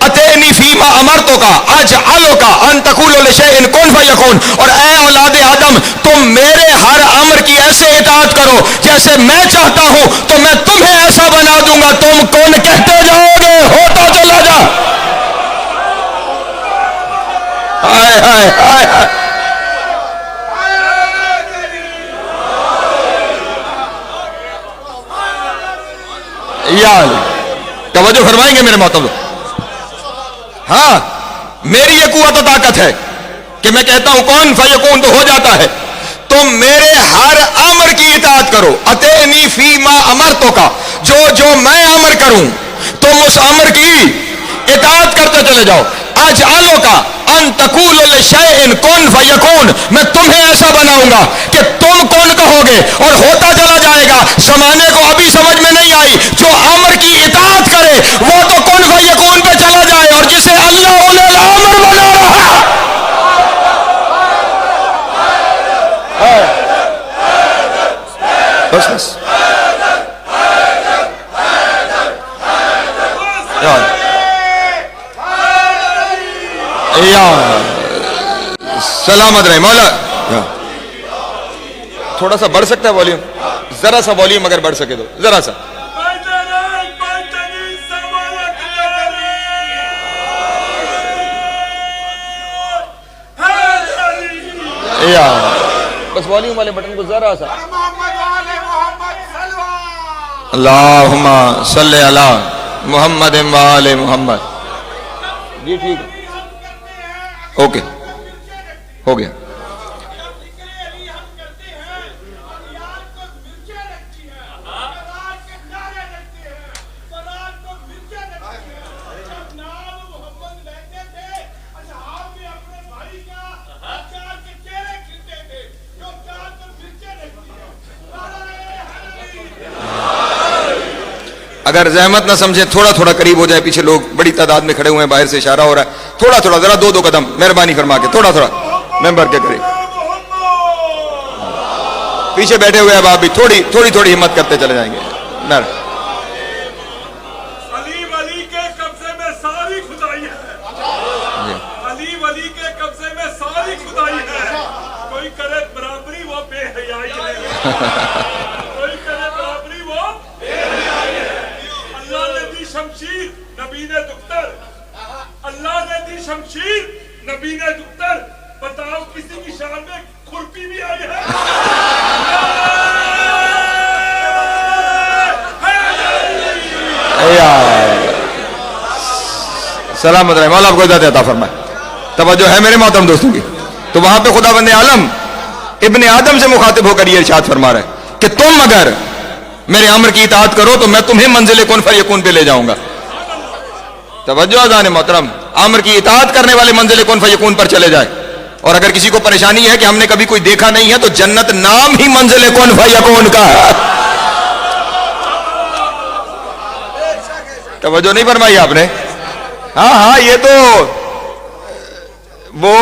اتینی فیما امرتک اجعلک ان تقول لشیء کن فیکون. اور اے اولاد آدم, تم میرے ہر امر کی ایسے اطاعت کرو جیسے میں چاہتا ہوں, تو میں تمہیں ایسا بنا دوں گا, تم کن کہتے جاؤ گے, ہوتا چلا جا. ہائے ہائے ہائے ہائے. توجہ فرمائیں گے میرے محترم. ہاں, میری یہ قوت و طاقت ہے کہ میں کہتا ہوں کون فیکون تو ہو جاتا ہے. تم میرے ہر امر کی اطاعت کرو. اتینی فیما امرتک, جو میں امر کروں تم اس امر کی اطاعت کرتے چلے جاؤ. اجعلک ان تقول لشیء کن فیکون, میں تمہیں ایسا بناؤں گا کہ تم کون کہو گے اور ہوتا چلا جائے گا. زمانے کو ابھی سمجھ میں نہیں آئی, جو امر کی اطاعت کرے وہ تو کن فیکون پہ چلا جائے, اور جسے اللہ انہیں الامر بنا رہا. بس یا سلامت رہے مولا. تھوڑا سا بڑھ سکتا ہے والیوم, ذرا سا والیوم اگر بڑھ سکے تو ذرا سا. یا بس والیوم والے بٹن کو ذرا سا. اللہم صلی علی محمد و آل محمد. جی ٹھیک ہے, اوکے ہو گیا. اگر زحمت نہ سمجھے تھوڑا تھوڑا قریب ہو جائے, پیچھے لوگ بڑی تعداد میں کھڑے ہوئے ہیں, باہر سے اشارہ ہو رہا ہے, تھوڑا تھوڑا ذرا دو قدم مہربانی فرما کے تھوڑا تھوڑا ممبر کے قریب. پیچھے بیٹھے ہوئے اب آپ بھی تھوڑی تھوڑی تھوڑی ہمت کرتے چلے جائیں گے. علی ولی کے قبضے میں ساری خدائی ہے, علی ولی کے قبضے میں ساری خدائی ہے. کوئی کرے برابری وہ بے حیائی ہے, کوئی کرے برابری وہ بے حیائی ہے. اللہ نے دی شمشیر نبی نے دختر, اللہ نے دی شمشیر نبی نے دختر. بتاؤ کسی کی شان میں کھرپی بھی آئی ہے؟ سلامت رہے مولا, آپ کو عزت عطا فرمائے. توجہ ہے میرے محترم دوستوں کی. تو وہاں پہ خدا بند عالم ابن آدم سے مخاطب ہو کر یہ ارشاد فرما رہے ہیں کہ تم اگر میرے امر کی اطاعت کرو تو میں تمہیں منزل کن فیکون پہ لے جاؤں گا. توجہ اذان محترم, امر کی اطاعت کرنے والے منزل کن فیکون پر چلے جائے. اور اگر کسی کو پریشانی ہے کہ ہم نے کبھی کوئی دیکھا نہیں ہے, تو جنت نام ہی منزل کن فیکون کا ہے. توجہ نہیں فرمائی آپ نے؟ ہاں ہاں, یہ تو وہ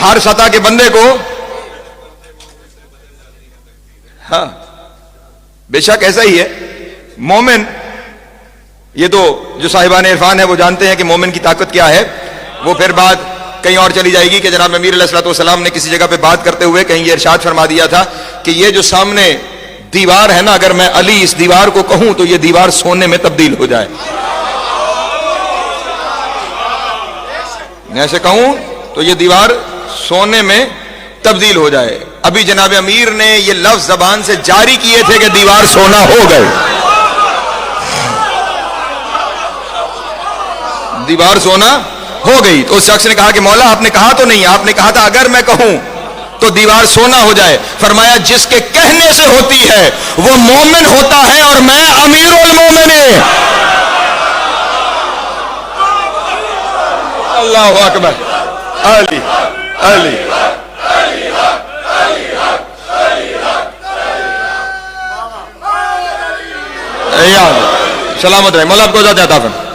ہر سطح کے بندے کو, ہاں بے شک ایسا ہی ہے. مومن, یہ تو جو صاحبان عرفان ہے وہ جانتے ہیں کہ مومن کی طاقت کیا ہے. وہ پھر بات کہیں اور چلی جائے گی کہ جناب امیر علیہ الصلوۃ والسلام نے کسی جگہ پہ بات کرتے ہوئے کہیں یہ ارشاد فرما دیا تھا کہ یہ جو سامنے دیوار ہے نا, اگر میں علی اس دیوار کو کہوں تو یہ دیوار سونے میں تبدیل ہو جائے. میں ایسے کہوں تو یہ دیوار سونے میں تبدیل ہو جائے. ابھی جناب امیر نے یہ لفظ زبان سے جاری کیے تھے کہ دیوار سونا ہو گئے. دیوار سونا ہو گئی. تو اس شخص نے کہا کہ مولا آپ نے کہا تو نہیں, آپ نے کہا تھا اگر میں کہوں تو دیوار سونا ہو جائے. فرمایا جس کے کہنے سے ہوتی ہے وہ مومن ہوتا ہے, اور میں امیر المومنین. اللہ اکبر. علی علی سلامت رہے مولا, آپ کو زیادہ عطا فرمائے.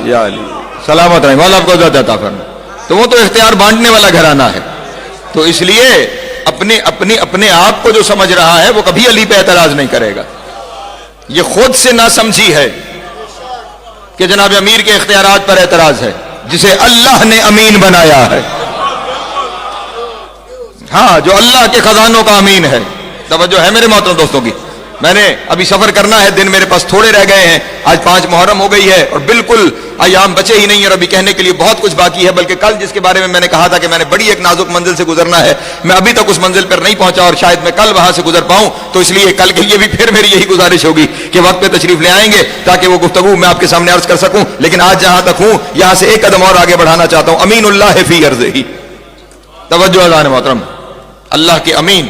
یا علی سلامت رہے مولا, آپ کو زیادہ عطا فرمائے. تو وہ تو اختیار بانٹنے والا گھرانہ ہے, تو اس لیے اپنے آپ کو جو سمجھ رہا ہے وہ کبھی علی پہ اعتراض نہیں کرے گا. یہ خود سے نہ سمجھی ہے کہ جناب امیر کے اختیارات پر اعتراض ہے, جسے اللہ نے امین بنایا ہے. ہاں, جو اللہ کے خزانوں کا امین ہے. توجہ ہے میرے محترم دوستوں کی. میں نے ابھی سفر کرنا ہے, دن میرے پاس تھوڑے رہ گئے ہیں. آج 5 محرم ہو گئی ہے اور بالکل ایام بچے ہی نہیں, اور ابھی کہنے کے لیے بہت کچھ باقی ہے. بلکہ کل جس کے بارے میں نے کہا تھا کہ میں نے بڑی ایک نازک منزل سے گزرنا ہے, میں ابھی تک اس منزل پر نہیں پہنچا, اور شاید میں کل وہاں سے گزر پاؤں. تو اس لیے کل کے لیے بھی پھر میری یہی گزارش ہوگی کہ وقت پہ تشریف لے آئیں گے تاکہ وہ گفتگو میں آپ کے سامنے عرض کر سکوں. لیکن آج جہاں تک ہوں یہاں سے ایک قدم اور آگے بڑھانا چاہتا ہوں. امین اللہ فی عرضہ, توجہ اذان محترم، اللہ کے امین،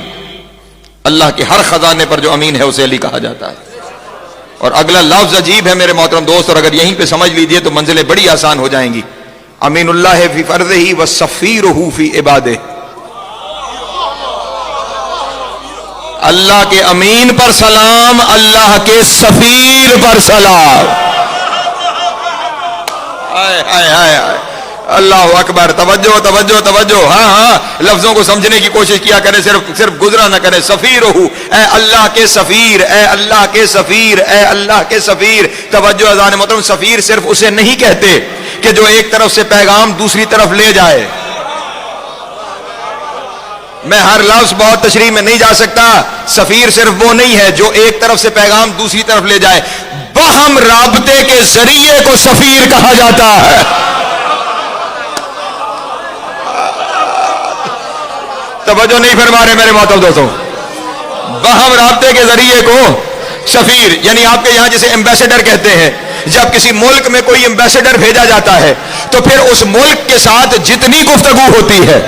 اللہ کے ہر خزانے پر جو امین ہے اسے علی کہا جاتا ہے. اور اگلا لفظ عجیب ہے میرے محترم دوست، اور اگر یہیں پہ سمجھ لیجئے تو منزلیں بڑی آسان ہو جائیں گی. امین اللہ فی فرضہ و سفیرہ فی عبادہ. اللہ کے امین پر سلام، اللہ کے سفیر پر سلام. آئے آئے آئے آئے اللہ اکبر. توجہ توجہ توجہ. ہاں ہاں لفظوں کو سمجھنے کی کوشش کیا کریں، صرف گزرا نہ کریں. سفیر ہو، اے اللہ کے سفیر، اے اللہ کے سفیر، اے اللہ کے سفیر. توجہ اذان محترم، سفیر صرف اسے نہیں کہتے کہ جو ایک طرف سے پیغام دوسری طرف لے جائے. میں ہر لفظ بہت تشریح میں نہیں جا سکتا. سفیر صرف وہ نہیں ہے جو ایک طرف سے پیغام دوسری طرف لے جائے، باہم رابطے کے ذریعے کو سفیر کہا جاتا ہے. توجہ نہیں فرما رہے میرے محترم دوستوں. باہم رابطے کے ذریعے کو سفیر، یعنی آپ کے یہاں جسے ایمبیسڈر کہتے ہیں. جب کسی ملک میں کوئی ایمبیسڈر بھیجا جاتا ہے تو پھر اس ملک کے ساتھ جتنی گفتگو ہوتی ہے،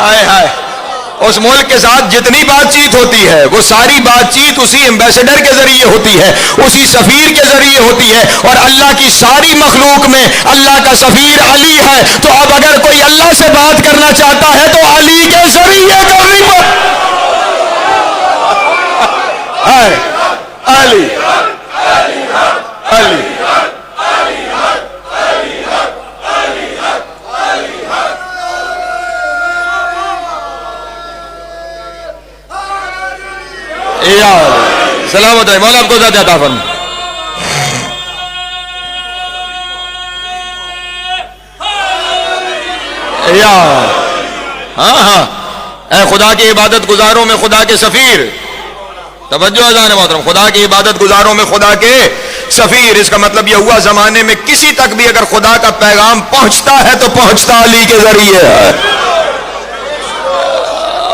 آئے ہائے، اس ملک کے ساتھ جتنی بات چیت ہوتی ہے وہ ساری بات چیت اسی ایمبیسڈر کے ذریعے ہوتی ہے، اسی سفیر کے ذریعے ہوتی ہے. اور اللہ کی ساری مخلوق میں اللہ کا سفیر علی ہے. تو اب اگر کوئی اللہ سے بات کرنا چاہتا ہے تو علی کے ذریعے کرنی علی علی علی. سلامت ہے مولا، آپ کو ذات عطا فرمائے. ہاں ہاں اے خدا کی عبادت گزاروں میں خدا کے سفیر. توجہ اذان محترم، خدا کی عبادت گزاروں میں خدا کے سفیر. اس کا مطلب یہ ہوا زمانے میں کسی تک بھی اگر خدا کا پیغام پہنچتا ہے تو پہنچتا علی کے ذریعے ہے.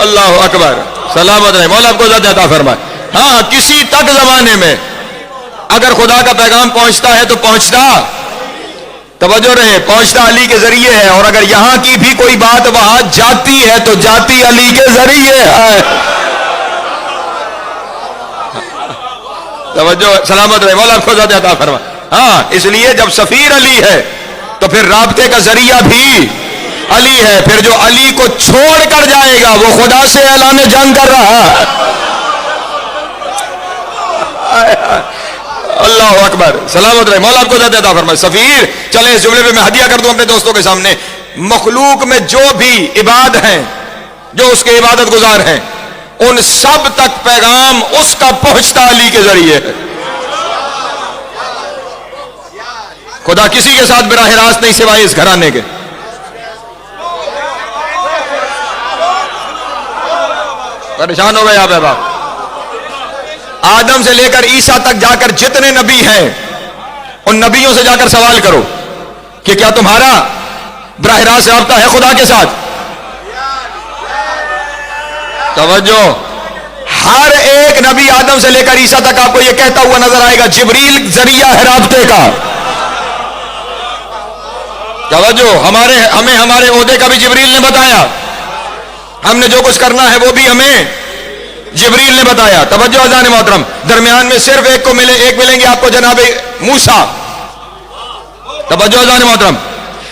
اللہ اکبر. سلامت رہے مولا، آپ کو ذات عطا فرمائے. ہاں کسی تک زمانے میں اگر خدا کا پیغام پہنچتا ہے تو پہنچتا، توجہ رہے، پہنچتا علی کے ذریعے ہے. اور اگر یہاں کی بھی کوئی بات وہاں جاتی ہے تو جاتی علی کے ذریعے ہے. توجہ سلامت رہے مولا، آپ کو ذات عطا فرمائے. ہاں اس لیے جب سفیر علی ہے تو پھر رابطے کا ذریعہ بھی علی ہے. پھر جو علی کو چھوڑ کر جائے گا وہ خدا سے اعلان جنگ کر رہا ہے. اللہ اکبر. سلامت رہے مولا، آپ کو ذات عطا فرمائے. سفیر، چلیں اس جملے پہ میں ہدیہ کر دوں اپنے دوستوں کے سامنے. مخلوق میں جو بھی عباد ہیں، جو اس کے عبادت گزار ہیں، ان سب تک پیغام اس کا پہنچتا علی کے ذریعے ہے. خدا کسی کے ساتھ براہ راست نہیں سوائے اس گھرانے کے. پریشان ہو گئے آپ احباب. آدم سے لے کر عیسیٰ تک جا کر جتنے نبی ہیں ان نبیوں سے جا کر سوال کرو کہ کیا تمہارا براہ راست رابطہ ہے خدا کے ساتھ. توجہ، ہر ایک نبی آدم سے لے کر عیسیٰ تک آپ کو یہ کہتا ہوا نظر آئے گا جبریل ذریعہ ہے رابطے کا. توجہ، ہمیں ہمارے عہدے کا بھی جبریل نے بتایا، ہم نے جو کچھ کرنا ہے وہ بھی ہمیں جبریل نے بتایا. توجہ اذان محترم، درمیان میں صرف ایک ملیں گے آپ کو جناب موسیٰ. توجہ اذان محترم،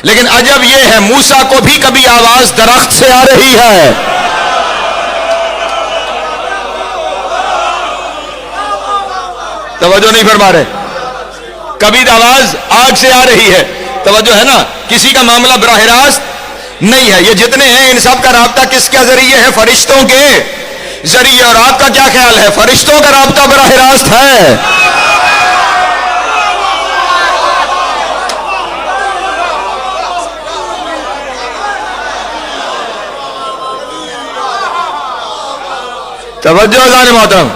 لیکن عجب یہ ہے موسیٰ کو بھی کبھی آواز درخت سے آ رہی ہے. توجہ نہیں فرما رہے. کبھی آواز آگ سے آ رہی ہے. توجہ ہے نا، کسی کا معاملہ براہ راست نہیں ہے. یہ جتنے ہیں ان سب کا رابطہ کس کے ذریعے ہے؟ فرشتوں کے ذریعے. اور آپ کا کیا خیال ہے؟ فرشتوں کا رابطہ براہ راست ہے. توجہ اذان محترم.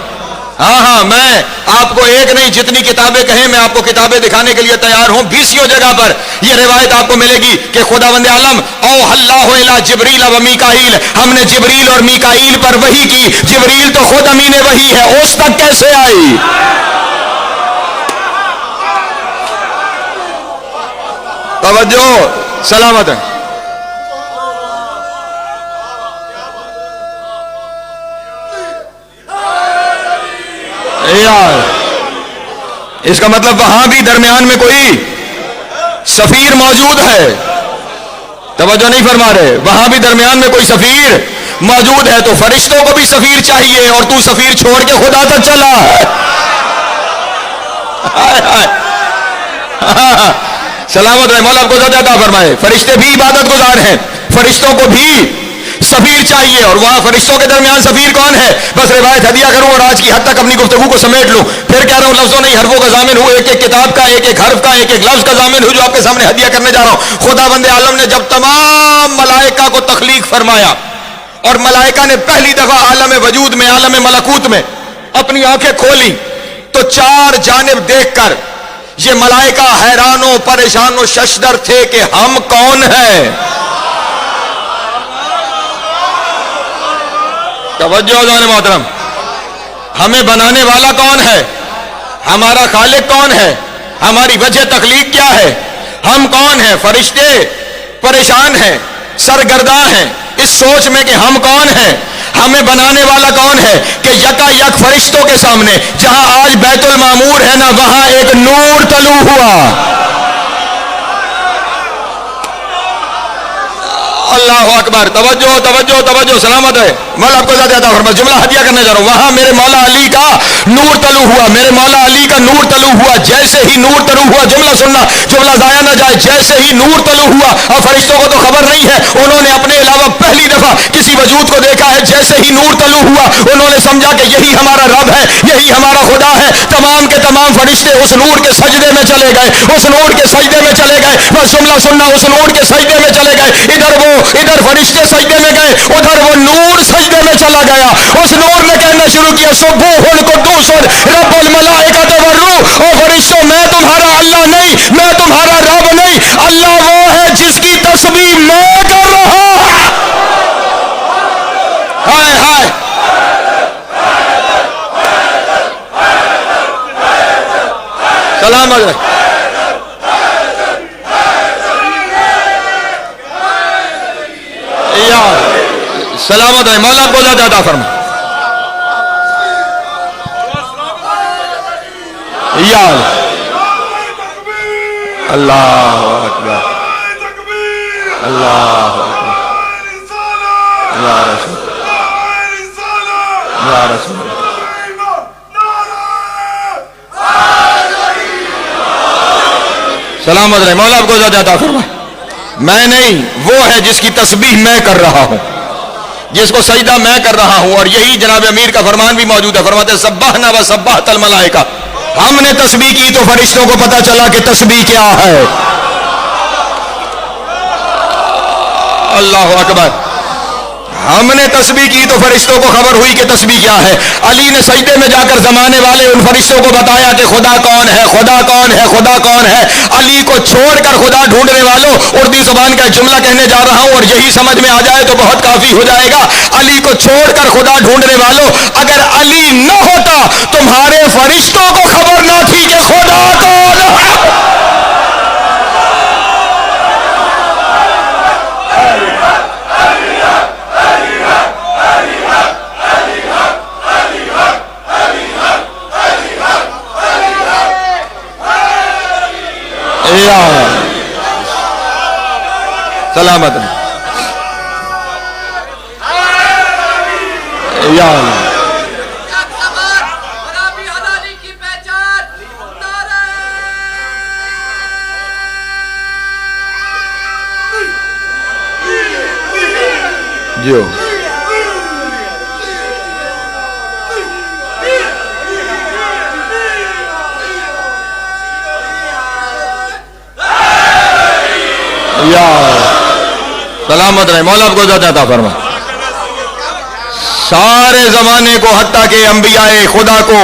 ہاں میں آپ کو ایک نہیں جتنی کتابیں کہیں میں آپ کو کتابیں دکھانے کے لیے تیار ہوں. 20 جگہ پر یہ روایت آپ کو ملے گی کہ خداوند عالم اوحى الله الى جبریل و میکائیل، ہم نے جبریل اور میکائیل پر وحی کی. جبریل تو خود امین وحی ہے، اس تک کیسے آئی؟ توجہ سلامت ہے. یار اس کا مطلب وہاں بھی درمیان میں کوئی سفیر موجود ہے. توجہ نہیں فرما رہے؟ وہاں بھی درمیان میں کوئی سفیر موجود ہے. تو فرشتوں کو بھی سفیر چاہیے اور تو سفیر چھوڑ کے خدا تک چلا. سلامت رہے، مولا آپ کو زیادہ عطا فرمائے. فرشتے بھی عبادت گزار ہیں، فرشتوں کو بھی سفیر چاہیے. اور وہاں فرشتوں کے درمیان سفیر کون ہے؟ بس روایت ہدیہ کروں اور آج کی حد تک اپنی گفتگو کو سمیٹ لوں. پھر کہہ رہا ہوں لفظوں نہیں حرفوں کا ضامن ہوں، ایک ایک کتاب کا، ایک ایک حرف کا، ایک ایک لفظ کا ضامن ہوں جو آپ کے سامنے ہدیہ کرنے جا رہا ہوں. خدا بند عالم نے جب تمام ملائکہ کو تخلیق فرمایا اور ملائکہ نے پہلی دفعہ عالم وجود میں، عالم ملکوت میں اپنی آنکھیں کھولی تو چار جانب دیکھ کر یہ ملائکہ حیران و پریشان و ششدر تھے کہ ہم کون ہیں. توجہ جان محترم، ہمیں بنانے والا کون ہے؟ ہمارا خالق کون ہے؟ ہماری وجہ تخلیق کیا ہے؟ ہم کون ہیں؟ فرشتے پریشان ہیں، سرگرداں ہیں اس سوچ میں کہ ہم کون ہیں. ہمیں بنانے والا کون ہے کہ یکا یک فرشتوں کے سامنے جہاں آج بیت المعمور ہے نا، وہاں ایک نور طلوع ہوا. اللہ اکبر. توجہ توجہ توجہ، سلامت ہے. مولا آپ کو زیادہ عطا فرمائے. جملہ ہدیہ کرنے جا رہا ہوں. وہاں میرے مولا علی کا نور طلوع ہوا، میرے مولا علی کا نور طلوع ہوا. جیسے ہی نور طلوع ہوا، جملہ سننا، جملہ ضائع نہ جائے. جیسے ہی نور طلوع ہوا، اور فرشتوں کو تو خبر نہیں ہے، انہوں نے اپنے علاوہ پہلی دفعہ کسی وجود کو دیکھا ہے. جیسے ہی نور طلوع ہوا، انہوں نے سمجھا کہ یہی ہمارا رب ہے، یہی ہمارا خدا ہے. تمام کے تمام فرشتے اس نور کے سجدے میں چلے گئے، اس نور کے سجدے میں چلے گئے. بس جملہ سننا، اس نور کے سجدے میں چلے گئے. ادھر فرشتے سجدے میں گئے، ادھر وہ نور سجدے میں چلا گیا. اس نور نے کہنا شروع کیا سبوح القدوس رب الملائکۃ والروح. او فرشتوں، میں تمہارا اللہ نہیں، میں تمہارا رب نہیں، اللہ وہ ہے جس کی تسبیح میں کر رہا ہوں. ہائے ہائے. سلام علیکم. سلامت ہے. مولا آپ کو زیادہ عطا فرمائے. یا اللہ اکبر، اللہ اکبر، یا رسول، یا رسول. سلامت رہے. مولا آپ کو زیادہ عطا فرمائے. میں نہیں، وہ ہے جس کی تسبیح میں کر رہا ہوں، جس کو سجدہ میں کر رہا ہوں. اور یہی جناب امیر کا فرمان بھی موجود ہے. فرماتے ہیں سبحنا و سبحت الملائکہ. ہم نے تسبیح کی تو فرشتوں کو پتا چلا کہ تسبیح کیا ہے. اللہ اکبر. ہم نے تسبیح کی تو فرشتوں کو خبر ہوئی کہ تسبیح کیا ہے. علی نے سجدے میں جا کر زمانے والے ان فرشتوں کو بتایا کہ خدا کون ہے، خدا کون ہے، خدا کون ہے. علی کو چھوڑ کر خدا ڈھونڈنے والوں، اردو زبان کا جملہ کہنے جا رہا ہوں اور یہی سمجھ میں آ جائے تو بہت کافی ہو جائے گا. علی کو چھوڑ کر خدا ڈھونڈنے والوں، اگر علی نہ ہوتا تمہارے فرشتوں کو خبر نہ تھی کہ خدا کون ہے. سلامت یا جو یا سلامت رہے. مولا آپ کو زیادہ عطا فرمائے. سارے زمانے کو حتیٰ کہ انبیاء خدا کو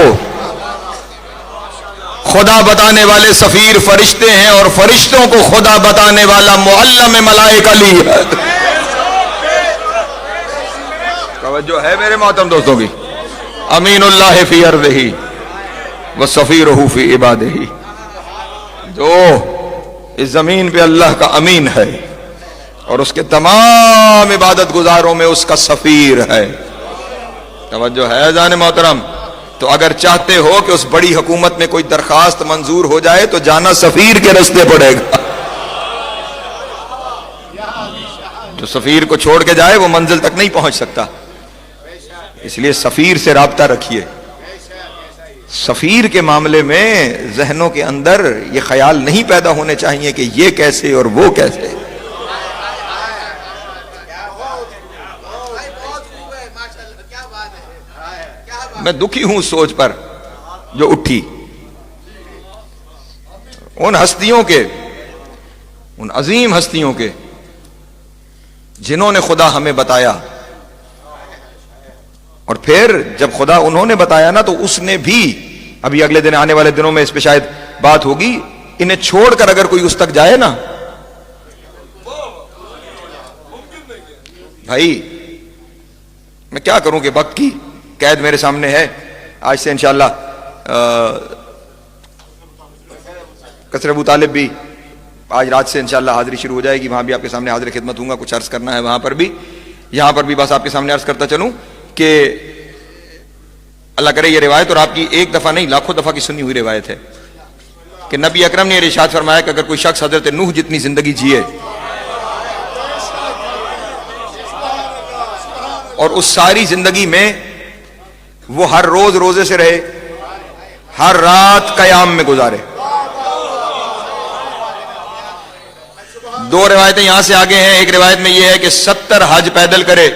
خدا بتانے والے سفیر فرشتے ہیں اور فرشتوں کو خدا بتانے والا معلم ملائکہ علی ہے. توجہ ہے میرے محترم دوستوں کی. امین اللہ فی ارضہ وسفیرہ فی عبادہ. جو اس زمین پہ اللہ کا امین ہے اور اس کے تمام عبادت گزاروں میں اس کا سفیر ہے. توجہ ہے جان محترم. تو اگر چاہتے ہو کہ اس بڑی حکومت میں کوئی درخواست منظور ہو جائے تو جانا سفیر کے رستے پڑے گا. جو سفیر کو چھوڑ کے جائے وہ منزل تک نہیں پہنچ سکتا. اس لیے سفیر سے رابطہ رکھیے. سفیر کے معاملے میں ذہنوں کے اندر یہ خیال نہیں پیدا ہونے چاہیے کہ یہ کیسے اور وہ کیسے. میں دکھی ہوں اس سوچ پر جو اٹھی ان ہستیوں کے، ان عظیم ہستیوں کے جنہوں نے خدا ہمیں بتایا. اور پھر جب خدا انہوں نے بتایا نا تو اس نے بھی، ابھی اگلے دن آنے والے دنوں میں اس پہ شاید بات ہوگی، انہیں چھوڑ کر اگر کوئی اس تک جائے نا، بھائی میں کیا کروں کہ وقت کی قید میرے سامنے ہے. آج سے انشاءاللہ قصر ابو طالب بھی آج رات سے انشاءاللہ حاضری شروع ہو جائے گی. وہاں بھی آپ کے سامنے حاضر خدمت ہوں گا. کچھ عرض کرنا ہے وہاں پر بھی. یہاں پر بھی بس آپ کے سامنے عرض کرتا چلوں کہ اللہ کرے یہ روایت، اور آپ کی ایک دفعہ نہیں لاکھوں دفعہ کی سنی ہوئی روایت ہے کہ نبی اکرم نے ارشاد فرمایا کہ اگر کوئی شخص حضرت نوح جتنی زندگی جیے اور اس ساری زندگی میں وہ ہر روز روزے سے رہے، ہر رات قیام میں گزارے. دو روایتیں یہاں سے آگے ہیں. ایک روایت میں یہ ہے کہ 70 حج پیدل کرے،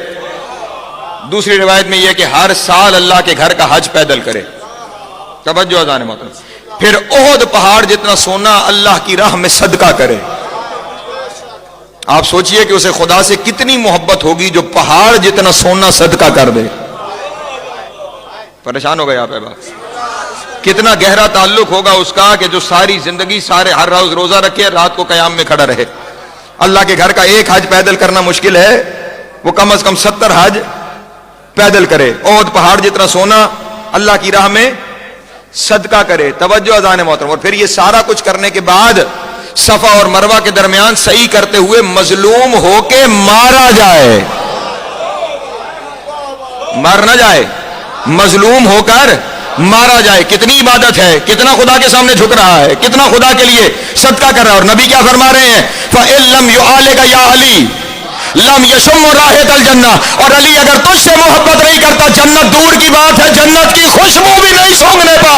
دوسری روایت میں یہ ہے کہ ہر سال اللہ کے گھر کا حج پیدل کرے. توجہ اذان محترم. پھر احد پہاڑ جتنا سونا اللہ کی راہ میں صدقہ کرے. آپ سوچئے کہ اسے خدا سے کتنی محبت ہوگی جو پہاڑ جتنا سونا صدقہ کر دے. پریشان ہو گئے آپ احباب. کتنا گہرا تعلق ہوگا اس کا کہ جو ساری زندگی ہر روز روزہ رکھے، رات کو قیام میں کھڑا رہے. اللہ کے گھر کا ایک حج پیدل کرنا مشکل ہے، وہ کم از کم 70 حج پیدل کرے. احد پہاڑ جتنا سونا اللہ کی راہ میں صدقہ کرے. توجہ اذان محترم. اور پھر یہ سارا کچھ کرنے کے بعد صفا اور مروہ کے درمیان صحیح کرتے ہوئے مظلوم ہو کے مارا جائے. مار نہ جائے، مظلوم ہو کر مارا جائے. کتنی عبادت ہے، کتنا خدا کے سامنے جھک رہا ہے، کتنا خدا کے لیے صدقہ کر رہا ہے. اور نبی کیا فرما رہے ہیں؟ فَإِن لَمْ يُعَالِكَ يَا عَلِي لَمْ يَشُمُّ رَائِحَةَ الْجَنَّةِ. اور علی اگر تجھ سے محبت نہیں کرتا، جنت دور کی بات ہے، جنت کی خوشبو بھی نہیں سونگنے پا.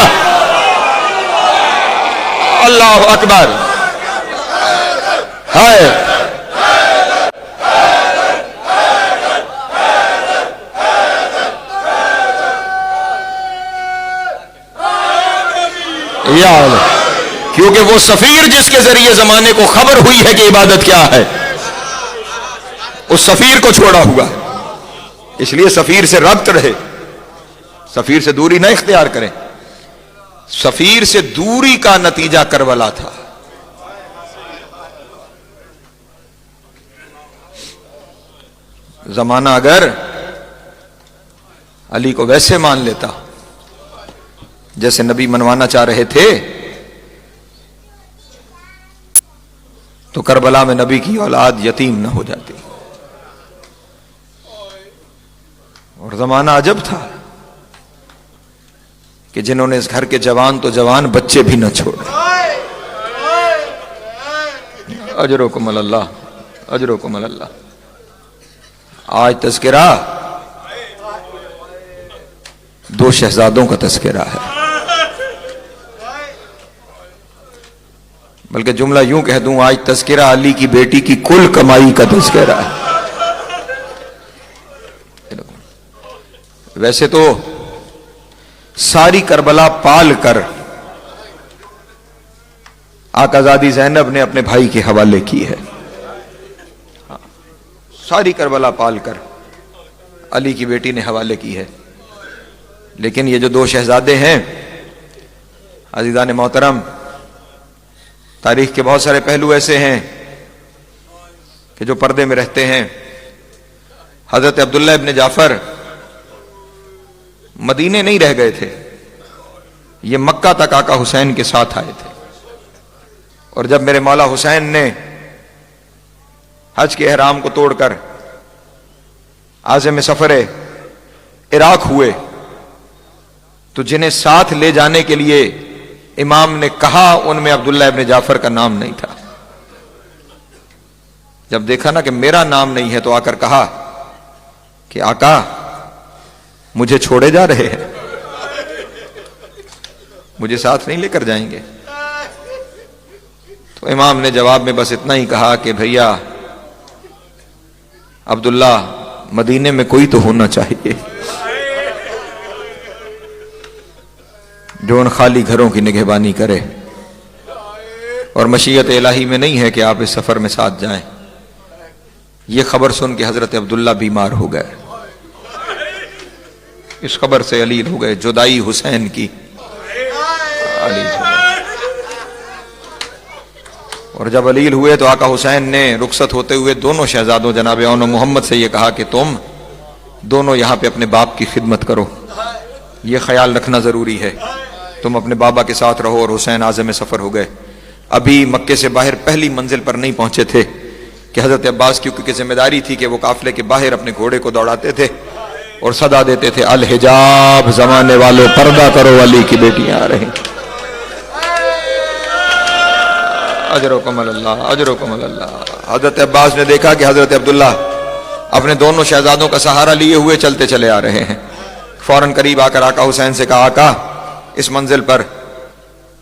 اللہ اکبر. ہائے یا اللہ. کیونکہ وہ سفیر جس کے ذریعے زمانے کو خبر ہوئی ہے کہ عبادت کیا ہے، اس سفیر کو چھوڑا ہوا. اس لیے سفیر سے ربط رہے، سفیر سے دوری نہ اختیار کریں. سفیر سے دوری کا نتیجہ کربلا تھا. زمانہ اگر علی کو ویسے مان لیتا جیسے نبی منوانا چاہ رہے تھے تو کربلا میں نبی کی اولاد یتیم نہ ہو جاتی. اور زمانہ عجب تھا کہ جنہوں نے اس گھر کے جوان تو جوان بچے بھی نہ چھوڑے. اجرکم اللہ، اجرکم اللہ. آج تذکرہ دو شہزادوں کا تذکرہ ہے، بلکہ جملہ یوں کہہ دوں، آج تذکرہ علی کی بیٹی کی کل کمائی کا تذکرہ ہے. ویسے تو ساری کربلا پال کر آقازادی زینب نے اپنے بھائی کے حوالے کی ہے. ساری کربلا پال کر علی کی بیٹی نے حوالے کی ہے. لیکن یہ جو دو شہزادے ہیں عزیزان محترم، تاریخ کے بہت سارے پہلو ایسے ہیں کہ جو پردے میں رہتے ہیں. حضرت عبداللہ ابن جعفر مدینے نہیں رہ گئے تھے، یہ مکہ تک آقا حسین کے ساتھ آئے تھے. اور جب میرے مولا حسین نے حج کے احرام کو توڑ کر عازم سفر عراق ہوئے تو جنہیں ساتھ لے جانے کے لیے امام نے کہا ان میں عبداللہ ابن جعفر کا نام نہیں تھا. جب دیکھا نا کہ میرا نام نہیں ہے تو آ کر کہا کہ آقا مجھے چھوڑے جا رہے ہیں, مجھے ساتھ نہیں لے کر جائیں گے؟ تو امام نے جواب میں بس اتنا ہی کہا کہ بھیا عبداللہ مدینے میں کوئی تو ہونا چاہیے جو ان خالی گھروں کی نگہبانی کرے, اور مشیت الہی میں نہیں ہے کہ آپ اس سفر میں ساتھ جائیں. یہ خبر سن کے حضرت عبداللہ بیمار ہو گئے, اس خبر سے علیل ہو گئے, جدائی حسین کی علیل ہو گئے. اور جب علیل ہوئے تو آقا حسین نے رخصت ہوتے ہوئے دونوں شہزادوں جناب اون و محمد سے یہ کہا کہ تم دونوں یہاں پہ اپنے باپ کی خدمت کرو, یہ خیال رکھنا ضروری ہے, تم اپنے بابا کے ساتھ رہو. اور حسین عازم سفر ہو گئے. ابھی مکے سے باہر پہلی منزل پر نہیں پہنچے تھے کہ حضرت عباس کی کیونکہ ذمہ داری تھی کہ وہ قافلے کے باہر اپنے گھوڑے کو دوڑاتے تھے اور صدا دیتے تھے, الحجاب زمانے والوں پردہ کرو, علی کی بیٹیاں آ رہی. اجرکم اللہ, اجرکم اللہ. حضرت عباس نے دیکھا کہ حضرت عبداللہ اپنے دونوں شہزادوں کا سہارا لیے ہوئے چلتے چلے آ رہے ہیں. فوراً قریب آ کر آقا حسین سے کہا آقا اس منزل پر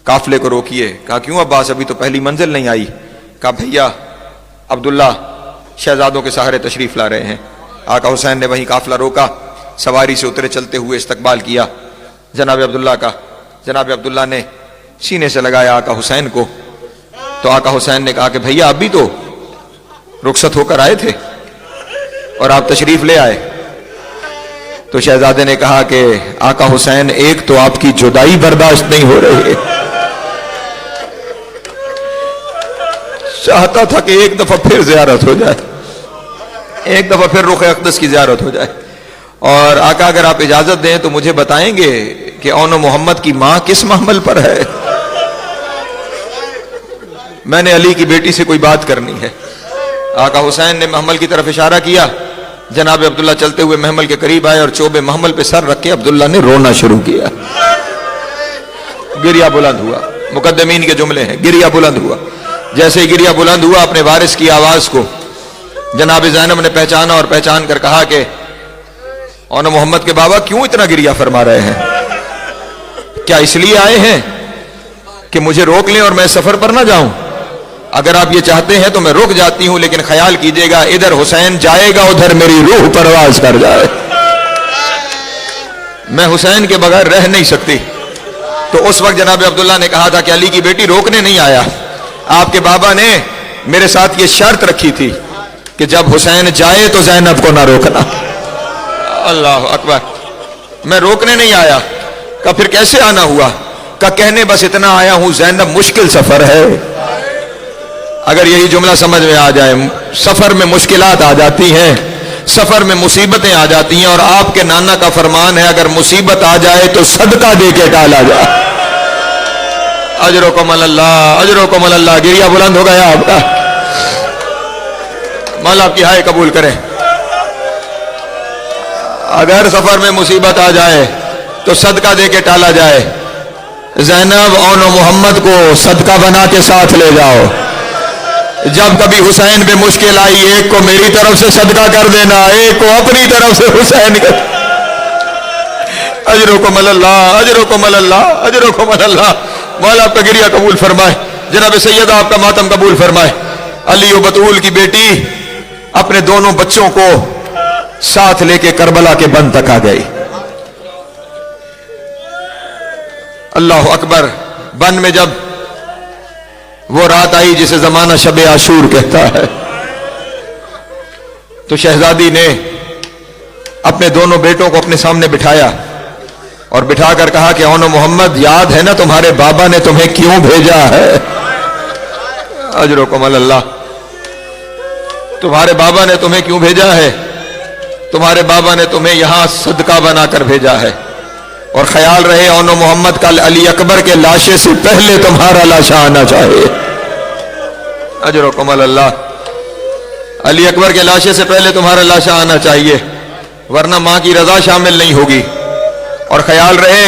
قافلے کو روکیے. کہا کیوں عباس, ابھی تو پہلی منزل نہیں آئی. کہا بھیا عبداللہ شہزادوں کے سہارے تشریف لا رہے ہیں. آقا حسین نے وہیں قافلہ روکا, سواری سے اترے, چلتے ہوئے استقبال کیا جناب عبداللہ کا. جناب عبداللہ نے سینے سے لگایا آقا حسین کو, تو آقا حسین نے کہا کہ بھیا اب بھی تو رخصت ہو کر آئے تھے اور آپ تشریف لے آئے. تو شہزادے نے کہا کہ آقا حسین ایک تو آپ کی جدائی برداشت نہیں ہو رہی ہے, چاہتا تھا کہ ایک دفعہ پھر زیارت ہو جائے, ایک دفعہ پھر رخ اقدس کی زیارت ہو جائے. اور آقا اگر آپ اجازت دیں تو مجھے بتائیں گے کہ اون و محمد کی ماں کس محمل پر ہے؟ میں نے علی کی بیٹی سے کوئی بات کرنی ہے. آقا حسین نے محمل کی طرف اشارہ کیا. جناب عبداللہ چلتے ہوئے محمل کے قریب آئے اور چوبے محمل پہ سر رکھ کے عبداللہ نے رونا شروع کیا. گریہ بلند ہوا, مقدمین کے جملے ہیں, گریہ بلند ہوا. جیسے گریہ بلند ہوا اپنے وارث کی آواز کو جناب زینب نے پہچانا اور پہچان کر کہا کہ اون محمد کے بابا کیوں اتنا گریہ فرما رہے ہیں؟ کیا اس لیے آئے ہیں کہ مجھے روک لیں اور میں سفر پر نہ جاؤں؟ اگر آپ یہ چاہتے ہیں تو میں رک جاتی ہوں, لیکن خیال کیجئے گا ادھر حسین جائے گا ادھر میری روح پرواز کر جائے, میں حسین کے بغیر رہ نہیں سکتی. تو اس وقت جناب عبداللہ نے کہا تھا کہ علی کی بیٹی روکنے نہیں آیا, آپ کے بابا نے میرے ساتھ یہ شرط رکھی تھی کہ جب حسین جائے تو زینب کو نہ روکنا. اللہ اکبر, میں روکنے نہیں آیا. کہ پھر کیسے آنا ہوا؟ کہ کہنے بس اتنا آیا ہوں زینب مشکل سفر ہے. اگر یہی جملہ سمجھ میں آ جائے, سفر میں مشکلات آ جاتی ہیں, سفر میں مصیبتیں آ جاتی ہیں, اور آپ کے نانا کا فرمان ہے اگر مصیبت آ جائے تو صدقہ دے کے ٹالا جائے. اجرکم اللہ, اجرکم اللہ. گریہ بلند ہو گیا آپ کا, مولا آپ کی ہائے قبول کرے. اگر سفر میں مصیبت آ جائے تو صدقہ دے کے ٹالا جائے. زینب اون و محمد کو صدقہ بنا کے ساتھ لے جاؤ. جب کبھی حسین پہ مشکل آئی, ایک کو میری طرف سے صدقہ کر دینا, ایک کو اپنی طرف سے حسین کر. اجرکم اللہ, اجرکم اللہ, اجرکم اللہ. مولا آپ کا گریہ قبول فرمائے, جناب سیدہ آپ کا ماتم قبول فرمائے. علی و بطول کی بیٹی اپنے دونوں بچوں کو ساتھ لے کے کربلا کے بن تک آ گئی. اللہ اکبر. بن میں جب وہ رات آئی جسے زمانہ شب عاشور کہتا ہے, تو شہزادی نے اپنے دونوں بیٹوں کو اپنے سامنے بٹھایا اور بٹھا کر کہا کہ اون و محمد یاد ہے نا تمہارے بابا نے تمہیں کیوں بھیجا ہے؟ اجرکم اللہ. تمہارے بابا نے تمہیں کیوں بھیجا ہے؟ تمہارے بابا نے تمہیں یہاں صدقہ بنا کر بھیجا ہے. اور خیال رہے اون و محمد کل علی اکبر کے لاشے سے پہلے تمہارا لاشا آنا چاہیے. اجرکم اللہ. علی اکبر کے لاشے سے پہلے تمہارا لاشا آنا چاہیے, ورنہ ماں کی رضا شامل نہیں ہوگی. اور خیال رہے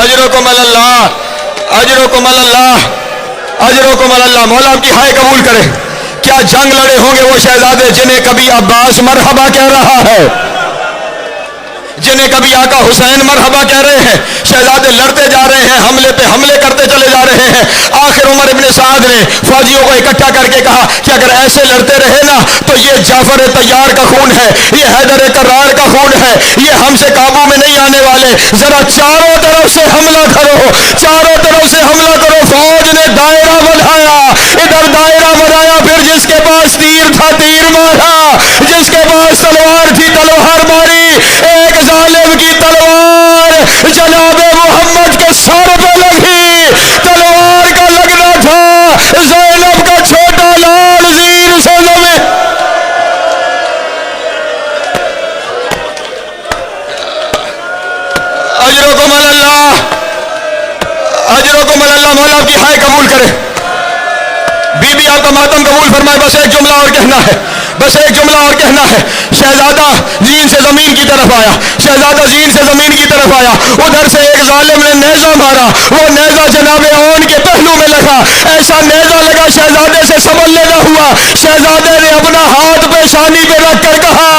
اجرکم اللہ، اجرکم اللہ، اجرکم اللہ۔ مولا آپ کی ہائے قبول کرے۔ کیا جنگ لڑے ہوں گے وہ شہزادے جنہیں کبھی عباس مرحبا کہہ رہا ہے، جنہیں کبھی آقا حسین مرحبا کہہ رہے ہیں۔ شہزادے لڑتے جا رہے ہیں، حملے پہ حملے کرتے چلے جا رہے ہیں۔ آخر عمر ابن سعد نے فوجیوں کو اکٹھا کر کے کہا کہ اگر ایسے لڑتے رہے نا تو یہ جعفر طیار کا خون ہے، یہ حیدر کرار کا خون ہے، یہ ہم سے قابو میں نہیں آنے والے۔ ذرا چاروں طرف سے حملہ کرو، چاروں طرف سے حملہ کرو۔ فوج نے دائرہ بنایا، ادھر دائرہ بنایا، پھر جس کے پاس تیر تھا تیر مارا، جس کے پاس تلوار تھی تلوار ماری۔ ایک ظالم کی تلوار جناب محمد کے سر پہ لگی، تلوار کا لگنا تھا زینب کا چھوٹا لال زیر سے زمین۔ اجرکم اللہ، اجرکم اللہ۔ مولا آپ کی ہائے قبول کرے۔ بی بی آپ کا ماتم قبول فرمائے۔ بس ایک جملہ اور کہنا ہے، بس ایک جملہ اور کہنا ہے۔ شہزادہ زین سے زمین کی طرف آیا، شہزادہ زین سے زمین کی طرف آیا، ادھر سے ایک ظالم نے نیزہ مارا، وہ نیزہ جناب اون کے پہلو میں لگا، ایسا نیزہ لگا شہزادے سے سنبھلنے نہ ہوا۔ شہزادے نے اپنا ہاتھ پیشانی پہ رکھ کر کہا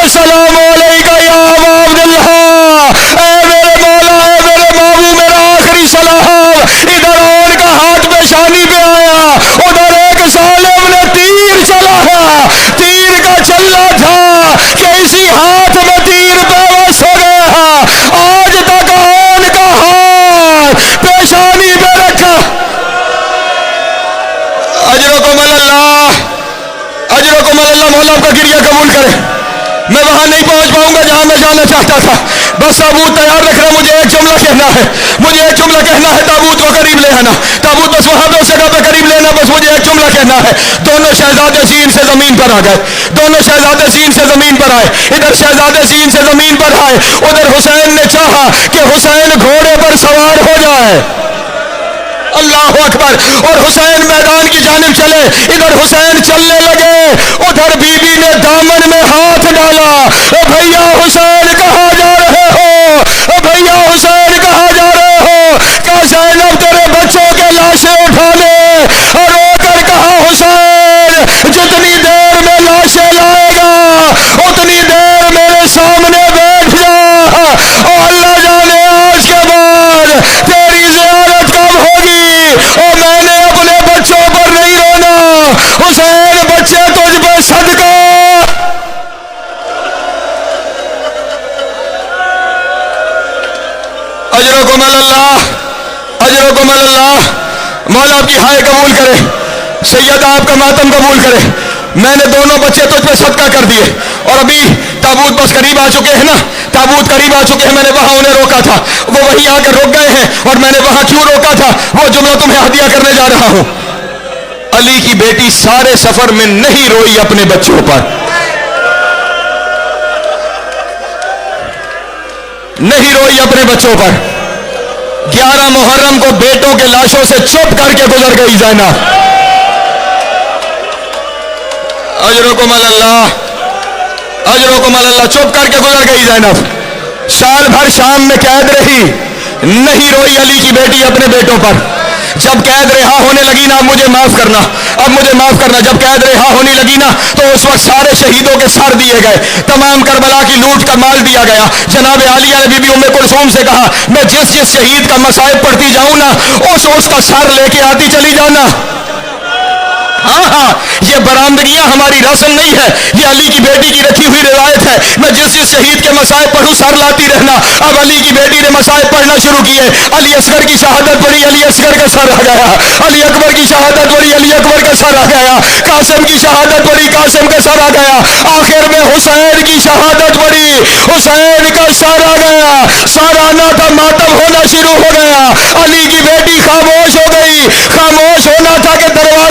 السلام علیکم یا ابا عبداللہ، اے میرے مولا، اے میرے بابو، میرا آخری سلام۔ ادھر اون کا ہاتھ پیشانی پہ آیا، ادھر ایک ظالم نے تیر چلایا، تیر کا چلنا تھا کہ اسی ہاتھ میں تیر پیوست ہو گیا۔ آج تک اون کا ہاتھ پیشانی پہ رکھا۔ اجرکم اللہ، اجرکم اللہ۔ مولا آپ کا گریہ قبول کرے۔ میں وہاں نہیں پہنچ پاؤں گا جہاں میں جانا چاہتا تھا، بس تابوت تیار رکھنا۔ مجھے ایک جملہ کہنا ہے، مجھے ایک جملہ کہنا ہے۔ تابوت کو قریب لے آنا، تابوت بس وہاں پہ اس جگہ پہ قریب لینا، بس مجھے ایک جملہ کہنا ہے۔ دونوں شہزادے زین سے زمین پر آ گئے، دونوں شہزادے زین سے زمین پر آئے۔ ادھر شہزادے زین سے زمین پر آئے، ادھر حسین نے چاہا کہ حسین گھوڑے پر سوار ہو جائے، اللہ اکبر، اور حسین میدان کی جانب چلے۔ ادھر حسین چلنے لگے، ادھر بی بی نے دامن میں ہاتھ ڈالا۔ بھیا حسین کہاں جا رہے ہو، بھیا حسین کہاں جا رہے ہو؟ کہا زینب تیرے بچوں کے لاشیں اٹھانے، اور رو کر کہا حسین جتنی دیر میں لاشیں لائے گا اتنی دیر میرے سامنے بیٹھ جا، اور اللہ جانے آج کے بعد تیری زیارت کب ہوگی، اور میں نے اپنے بچوں پر نہیں رونا، حسین بچے تجھ پہ صدقہ۔ اجرکم اللہ، اجرکم اللہ۔ مولا آپ کی ہائے قبول کرے، سیدہ آپ کا ماتم قبول کرے۔ میں نے دونوں بچے تجھ پہ صدقہ کر دیے، اور ابھی تابوت بس قریب آ چکے ہیں نا، تابوت قریب آ چکے ہیں۔ میں نے وہاں انہیں روکا تھا، وہ وہیں آ کر رک گئے ہیں، اور میں نے وہاں کیوں روکا تھا وہ جملہ تمہیں ہدیہ کرنے جا رہا ہوں۔ علی کی بیٹی سارے سفر میں نہیں روئی اپنے بچوں پر، نہیں روئی اپنے بچوں پر۔ 11 محرم کو بیٹوں کے لاشوں سے چپ کر کے گزر گئی زینب۔ اجرکم اللہ، اجرکم اللہ۔ چپ کر کے گزر گئی زینب، سال بھر شام میں قید رہی، نہیں روئی علی کی بیٹی اپنے بیٹوں پر۔ جب قید رہا ہونے لگی نا، اب مجھے معاف کرنا، اب مجھے معاف کرنا، جب قید رہا ہونے لگی نا تو اس وقت سارے شہیدوں کے سر دیے گئے، تمام کربلا کی لوٹ کا مال دیا گیا۔ جناب عالیہ نے بی بی ام کلثوم سے کہا میں جس جس شہید کا مصائب پڑھتی جاؤں نا اس کا سر لے کے آتی چلی جانا۔ ہاں ہاں، یہ برآمدگیاں ہماری رسم نہیں ہے، یہ علی کی بیٹی کی رکھی ہوئی روایت ہے۔ میں جس جس شہید کے مصائب پڑھوں سر لاتی رہنا۔ اب علی کی بیٹی نے مصائب پڑھنا شروع کیے، علی اصغر کی شہادت پڑھی، علی اصغر کا سر آ گیا، علی اکبر کی شہادت پڑھی، علی اکبر کا سر آ گیا، قاسم کی شہادت پڑھی، قاسم کا سر آ گیا، آخر میں حسین کی شہادت پڑھی، حسین کا سر آ گیا، سالانہ کا ماتم ہونا شروع ہو گیا۔ علی کی بیٹی خاموش ہو گئی، خاموش ہونا تھا کہ دروازہ